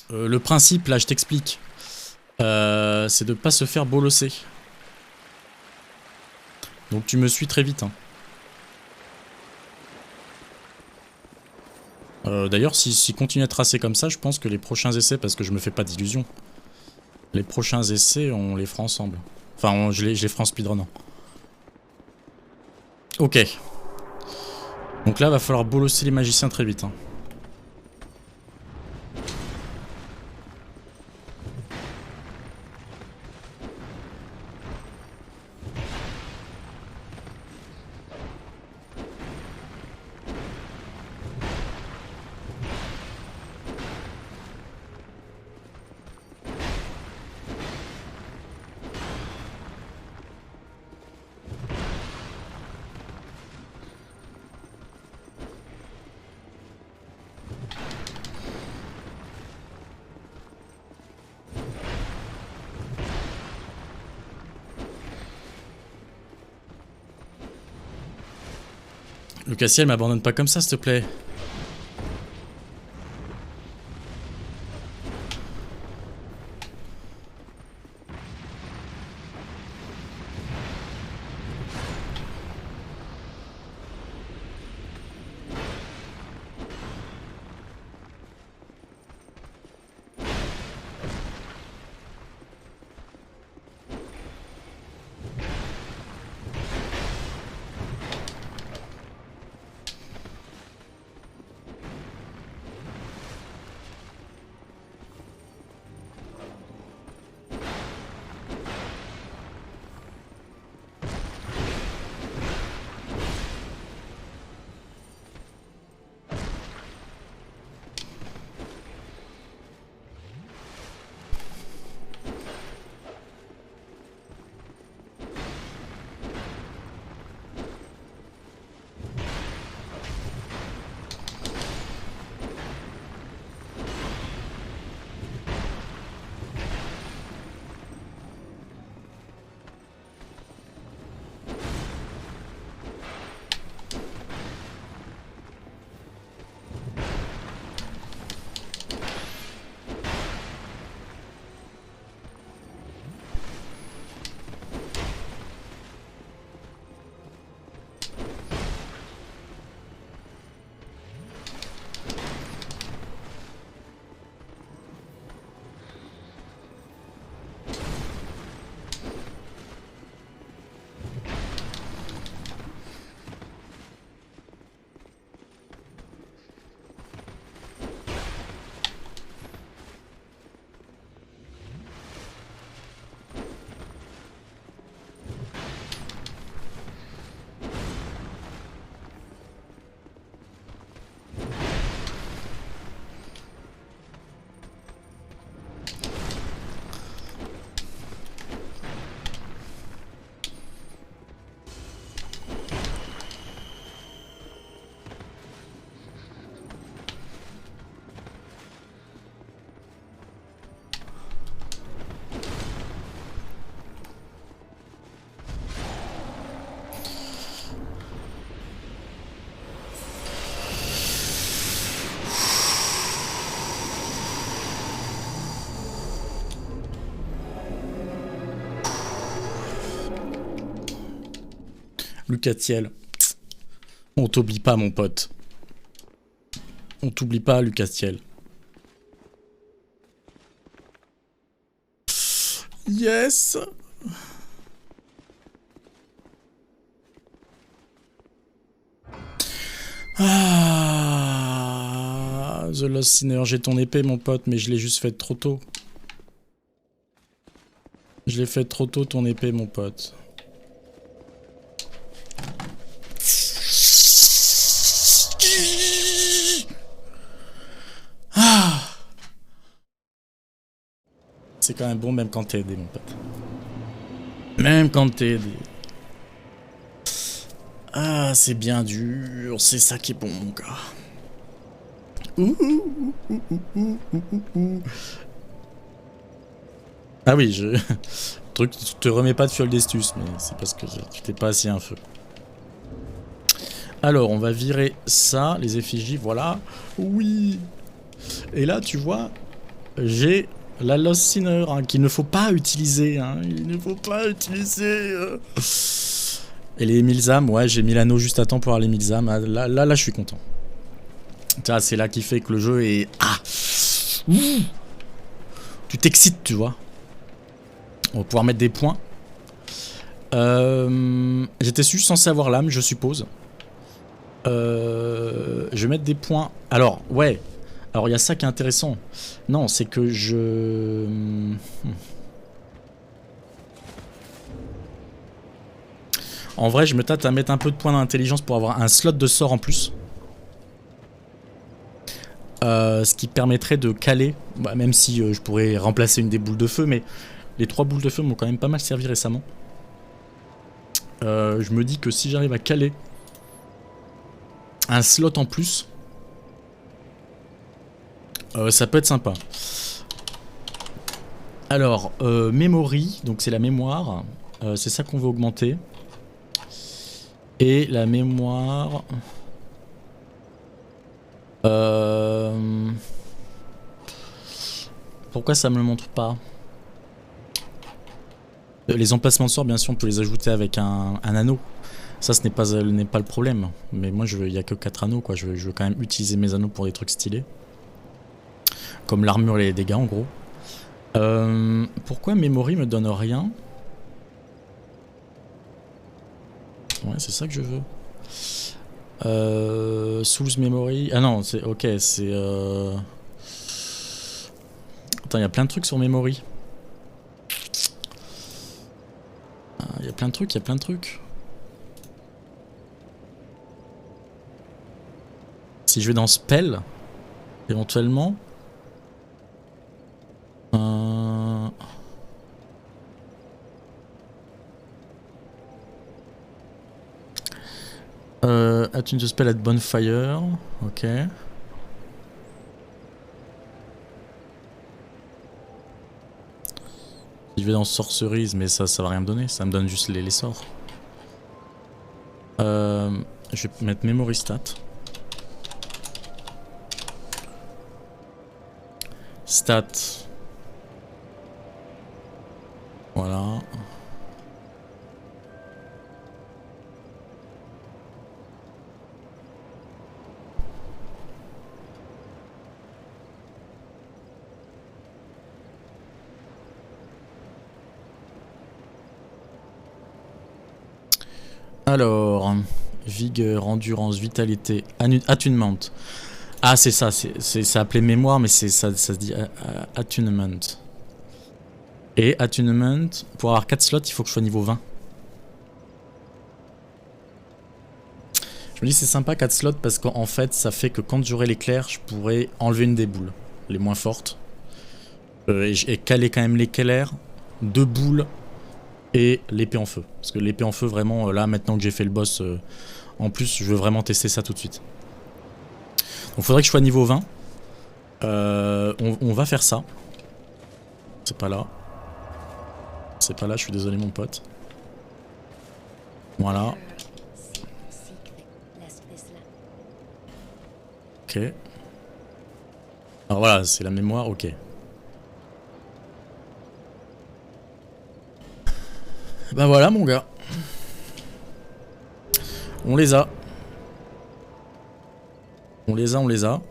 le principe, là, je t'explique. C'est de pas se faire bolosser. Donc tu me suis très vite. Hein. D'ailleurs, si continue à tracer comme ça, je pense que les prochains essais, parce que je me fais pas d'illusions, les prochains essais, on les fera ensemble. Enfin, je les ferai en speedrunant. Ok. Donc là, va falloir bolosser les magiciens très vite. Hein. Le Cassiel m'abandonne pas comme ça, s'il te plaît. Lucatiel. On t'oublie pas, mon pote. On t'oublie pas, Lucatiel. Yes. Ah, The Lost Sinner, j'ai ton épée, mon pote, mais je l'ai juste fait trop tôt. Je l'ai fait trop tôt, ton épée, mon pote. Ah. C'est quand même bon, même quand t'es aidé, mon pote. Même quand t'es aidé. Ah, c'est bien dur, c'est ça qui est bon, mon gars. Ah oui, je... Truc, tu te remets pas de fiole d'estus, mais c'est parce que tu t'es pas assis un feu. Alors, on va virer ça, les effigies, voilà. Oui. Et là, tu vois, j'ai la Lost Sinner, hein, qu'il ne faut pas utiliser. Hein, il ne faut pas utiliser. Et les Milzam, ouais, j'ai mis l'anneau juste à temps pour avoir les Milzam. Ah, là, je suis content. C'est là qui fait que le jeu est... Ah. Tu t'excites, tu vois. On va pouvoir mettre des points. J'étais juste censé avoir l'âme, je suppose. Je vais mettre des points. Alors, ouais. Alors, il y a ça qui est intéressant. Non, c'est que je... En vrai, je me tâte à mettre un peu de points d'intelligence pour avoir un slot de sort en plus. Ce qui permettrait de caler, bah, même si je pourrais remplacer une des boules de feu, mais les 3 boules de feu m'ont quand même pas mal servi récemment. Je me dis que si j'arrive à caler un slot en plus, ça peut être sympa. Alors, memory, donc c'est la mémoire, c'est ça qu'on veut augmenter. Et la mémoire... Pourquoi ça me le montre pas? Les emplacements de sorts, bien sûr, on peut les ajouter avec un anneau. Ça, ce n'est pas le problème. Mais moi, il n'y a que 4 anneaux, quoi. Je veux quand même utiliser mes anneaux pour des trucs stylés. Comme l'armure et les dégâts, en gros. Pourquoi Memory me donne rien? Ouais, c'est ça que je veux. Souls Memory... Ah non, c'est... Ok, c'est... Attends, il y a plein de trucs sur Memory. Il y a plein de trucs, Si je vais dans Spell, éventuellement... Attune the spell at bonfire. Ok. Je vais dans sorceries, mais ça va rien me donner. Ça me donne juste les sorts. Je vais mettre memory stat. Stat. Voilà. Alors, vigueur, endurance, vitalité, attunement. Ah, c'est ça, c'est appelé mémoire, mais ça se dit attunement. Et attunement, pour avoir 4 slots, il faut que je sois niveau 20. Je me dis c'est sympa 4 slots parce qu'en fait, ça fait que quand j'aurai l'éclair, je pourrai enlever une des boules, les moins fortes. Et caler quand même l'éclair, 2 boules et l'épée en feu. Parce que l'épée en feu, vraiment, là, maintenant que j'ai fait le boss, en plus, je veux vraiment tester ça tout de suite. Donc faudrait que je sois niveau 20. On va faire ça. C'est pas là. C'est pas là, je suis désolé mon pote. Voilà. Ok. Alors voilà, c'est la mémoire, ok. Bah voilà mon gars. On les a. On les a, on les a.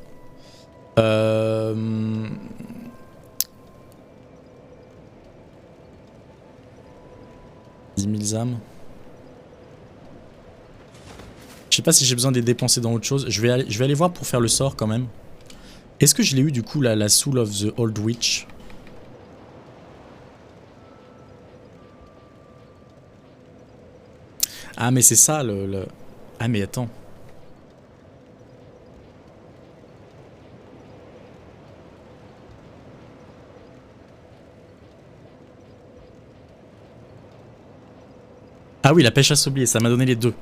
10 000 âmes. Je sais pas si j'ai besoin de les dépenser dans autre chose. Je vais aller voir pour faire le sort quand même. Est-ce que je l'ai eu du coup la Soul of the Old Witch? Ah mais c'est ça le... Ah mais attends. Ah oui, la pêche à s'oublier, ça m'a donné les deux.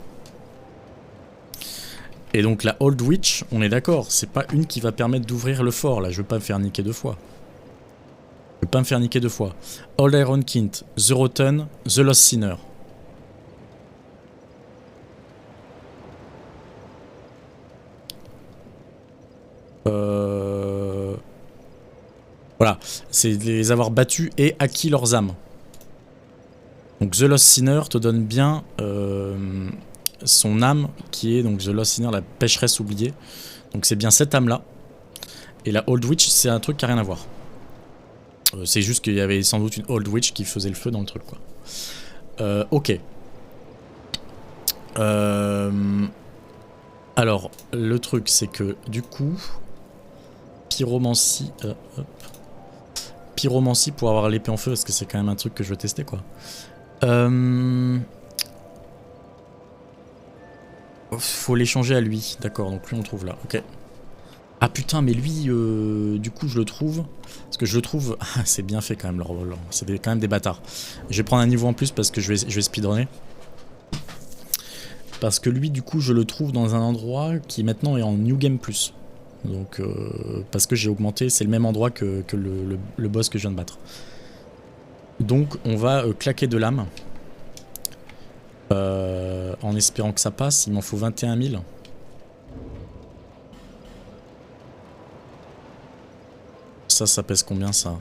Et donc la Old Witch, on est d'accord, c'est pas une qui va permettre d'ouvrir le fort là, je veux pas me faire niquer deux fois. Je veux pas me faire niquer deux fois. Old Iron Kint, The Rotten, The Lost Sinner. Voilà, c'est les avoir battus et acquis leurs âmes. Donc The Lost Sinner te donne bien son âme qui est donc The Lost Sinner, la pécheresse oubliée. Donc c'est bien cette âme là. Et la Old Witch c'est un truc qui a rien à voir. C'est juste qu'il y avait sans doute une Old Witch qui faisait le feu dans le truc quoi. Ok. Alors le truc c'est que du coup pyromancie pyromancie pour avoir l'épée en feu parce que c'est quand même un truc que je veux tester quoi. Faut l'échanger à lui, d'accord, donc lui on le trouve là, ok. Ah putain mais lui du coup je le trouve, parce que je le trouve, ah, c'est bien fait quand même leur vol, c'est quand même des bâtards. Je vais prendre un niveau en plus parce que je vais speedrunner. Parce que lui du coup je le trouve dans un endroit qui maintenant est en New Game Plus. Donc parce que j'ai augmenté, c'est le même endroit que le boss que je viens de battre. Donc on va claquer de l'âme. En espérant que ça passe, il m'en faut 21 000. Ça pèse combien ça?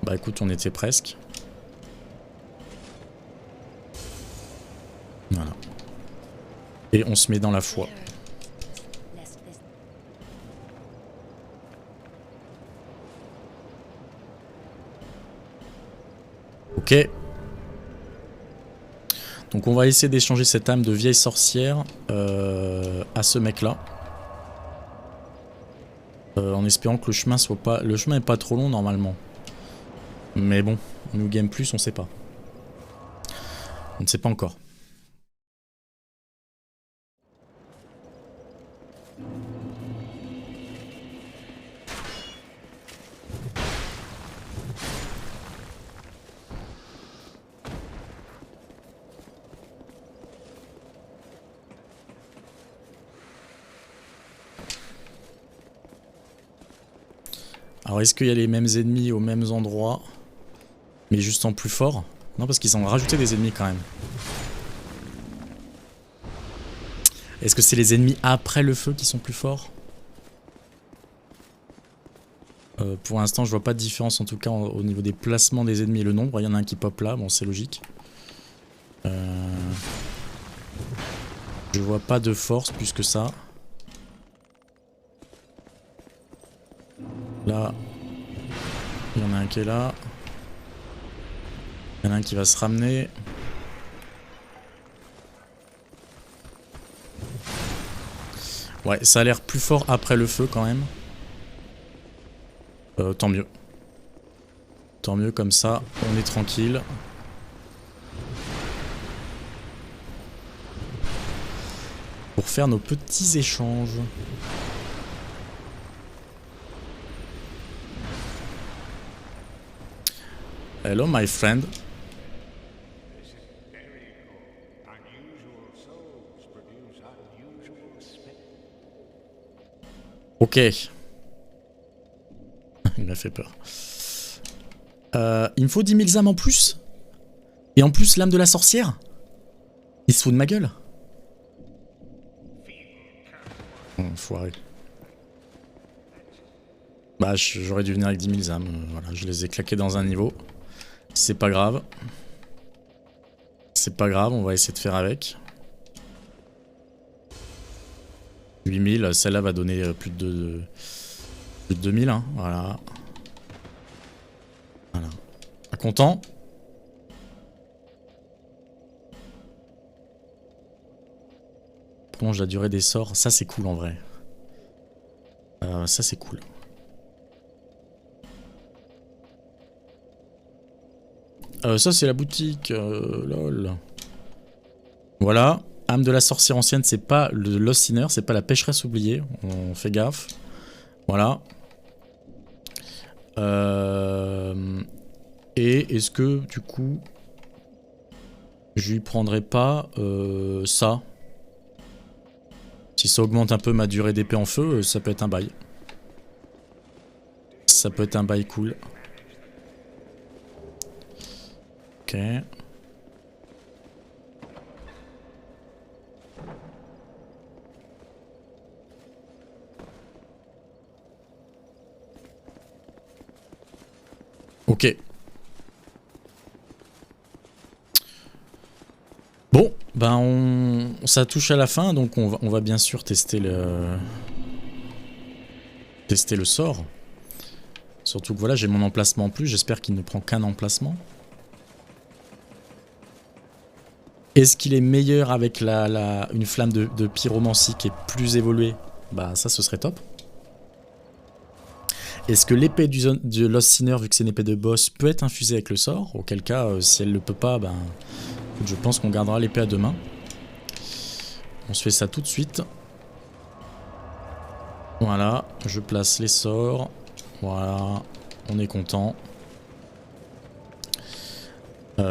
Bah écoute, on était presque. Voilà. Et on se met dans la foi. Ok. Donc on va essayer d'échanger cette âme de vieille sorcière à ce mec là. En espérant que le chemin soit pas... Le chemin est pas trop long normalement. Mais bon, New Game Plus, on sait pas. On ne sait pas encore. Alors est-ce qu'il y a les mêmes ennemis aux mêmes endroits, mais juste en plus fort? Non, parce qu'ils ont rajouté des ennemis quand même. Est-ce que c'est les ennemis après le feu qui sont plus forts? Pour l'instant je vois pas de différence en tout cas au niveau des placements des ennemis et le nombre. Il y en a un qui pop là, bon c'est logique. Je vois pas de force plus que ça. Là, il y en a un qui est là. Il y en a un qui va se ramener. Ouais, ça a l'air plus fort après le feu quand même. Tant mieux. Tant mieux comme ça, on est tranquille. Pour faire nos petits échanges. Hello my friend. Ok. Il m'a fait peur. Il me faut 10 000 âmes en plus. Et en plus l'âme de la sorcière. Il se fout de ma gueule. Foiré. Bah j'aurais dû venir avec 10 000 âmes. Voilà, je les ai claqués dans un niveau. C'est pas grave. C'est pas grave, on va essayer de faire avec. 8000, celle-là va donner plus de 2000, hein, voilà. Voilà. Content? Prolonge la durée des sorts, ça c'est cool en vrai. Ça c'est cool. Ça c'est la boutique, lol. Voilà, âme de la sorcière ancienne, c'est pas le Lost Sinner, c'est pas la pécheresse oubliée, on fait gaffe. Voilà. Et est-ce que du coup, je lui prendrais pas ça? Si ça augmente un peu ma durée d'épée en feu, ça peut être un bail. Ça peut être un bail cool. Ok. Ok. Bon, ben ça touche à la fin, donc on va bien sûr tester le sort. Surtout que voilà, j'ai mon emplacement en plus, j'espère qu'il ne prend qu'un emplacement. Est-ce qu'il est meilleur avec une flamme de pyromancie qui est plus évoluée? Bah ça ce serait top. Est-ce que l'épée du Lost Sinner, vu que c'est une épée de boss, peut être infusée avec le sort? Auquel cas, si elle ne le peut pas, ben, je pense qu'on gardera l'épée à deux mains. On se fait ça tout de suite. Voilà, je place les sorts. Voilà, on est content.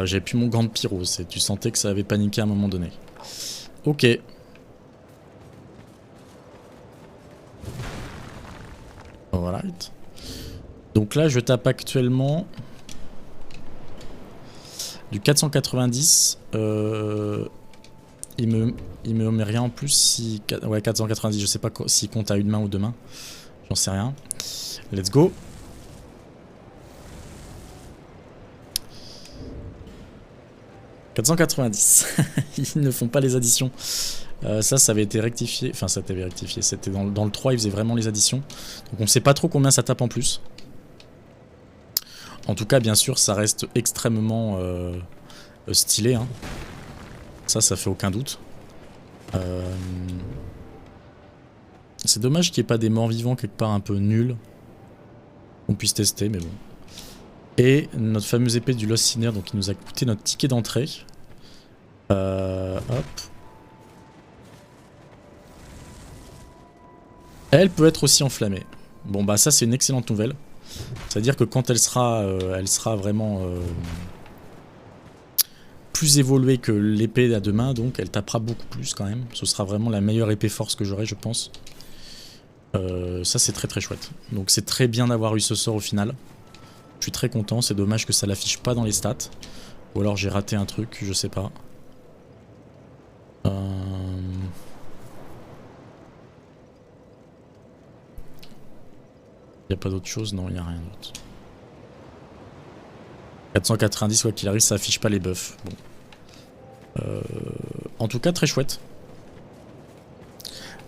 J'ai plus mon gant de pyro, tu sentais que ça avait paniqué à un moment donné. Ok. Alright. Donc là, je tape actuellement du 490. Il me met rien en plus si... Ouais, 490, je sais pas s'il compte à une main ou deux mains. J'en sais rien. Let's go. « 490. Ils ne font pas les additions. Ça avait été rectifié. Enfin, ça avait rectifié. C'était dans le 3, ils faisaient vraiment les additions. Donc on sait pas trop combien ça tape en plus. En tout cas, bien sûr, ça reste extrêmement stylé. Hein. Ça fait aucun doute. C'est dommage qu'il n'y ait pas des morts vivants quelque part un peu nuls. On puisse tester, mais bon. Et notre fameuse épée du Lost Sinner, donc qui nous a coûté notre ticket d'entrée. Hop. Elle peut être aussi enflammée. Bon bah ça c'est une excellente nouvelle. C'est-à-dire que quand elle sera vraiment plus évoluée que l'épée à deux mains, donc elle tapera beaucoup plus quand même. Ce sera vraiment la meilleure épée force que j'aurai, je pense. Ça c'est très très chouette. Donc c'est très bien d'avoir eu ce sort au final. Je suis très content, c'est dommage que ça l'affiche pas dans les stats. Ou alors j'ai raté un truc, je sais pas. Il n'y a pas d'autre chose? Non, il n'y a rien d'autre. 490, quoi qu'il arrive, ça affiche pas les buffs. Bon. En tout cas, très chouette.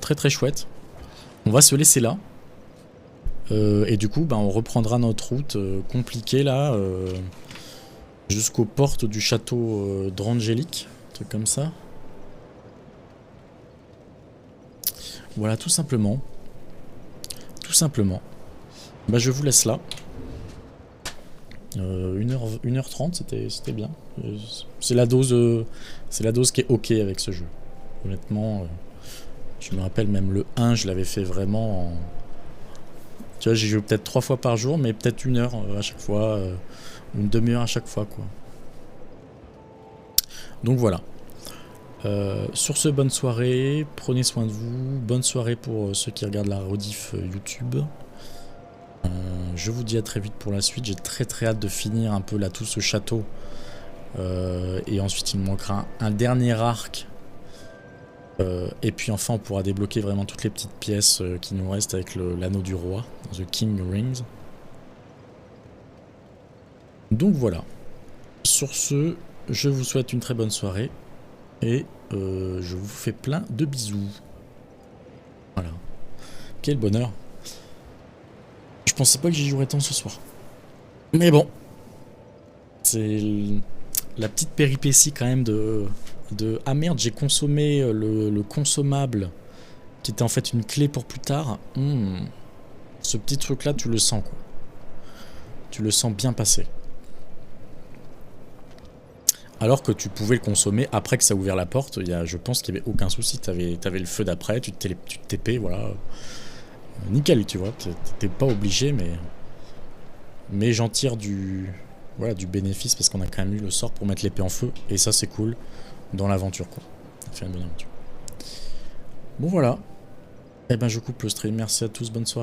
Très très chouette. On va se laisser là. Et du coup, bah, on reprendra notre route compliquée là. Jusqu'aux portes du château d'Angélique. Un truc comme ça. Voilà, tout simplement. Tout simplement. Bah, je vous laisse là. 1h30, c'était bien. C'est la dose qui est ok avec ce jeu. Honnêtement, je me rappelle même le 1, je l'avais fait vraiment en... Tu vois, j'ai joué peut-être 3 fois par jour, mais peut-être 1 heure à chaque fois, une demi-heure à chaque fois, quoi. Donc voilà. Sur ce, bonne soirée, prenez soin de vous, bonne soirée pour ceux qui regardent la rediff YouTube. Je vous dis à très vite pour la suite, j'ai très très hâte de finir un peu là tout ce château. Et ensuite il me manquera un dernier arc. Et puis enfin on pourra débloquer vraiment toutes les petites pièces qui nous restent avec l'anneau du roi, The King Rings. Donc voilà. Sur ce, je vous souhaite une très bonne soirée. Et je vous fais plein de bisous. Voilà. Quel bonheur. Je pensais pas que j'y jouerais tant ce soir. Mais bon. C'est la petite péripétie quand même de ah merde, j'ai consommé le consommable qui était en fait une clé pour plus tard. Ce petit truc là, tu le sens quoi. Tu le sens bien passer. Alors que tu pouvais le consommer après que ça a ouvert la porte, je pense qu'il n'y avait aucun souci. T'avais le feu d'après, tu te TP, voilà. Nickel, tu vois. T'es pas obligé, mais j'en tire du bénéfice parce qu'on a quand même eu le sort pour mettre l'épée en feu. Et ça, c'est cool dans l'aventure, quoi. Ça fait une bonne aventure. Bon, voilà. Eh ben, je coupe le stream. Merci à tous. Bonne soirée.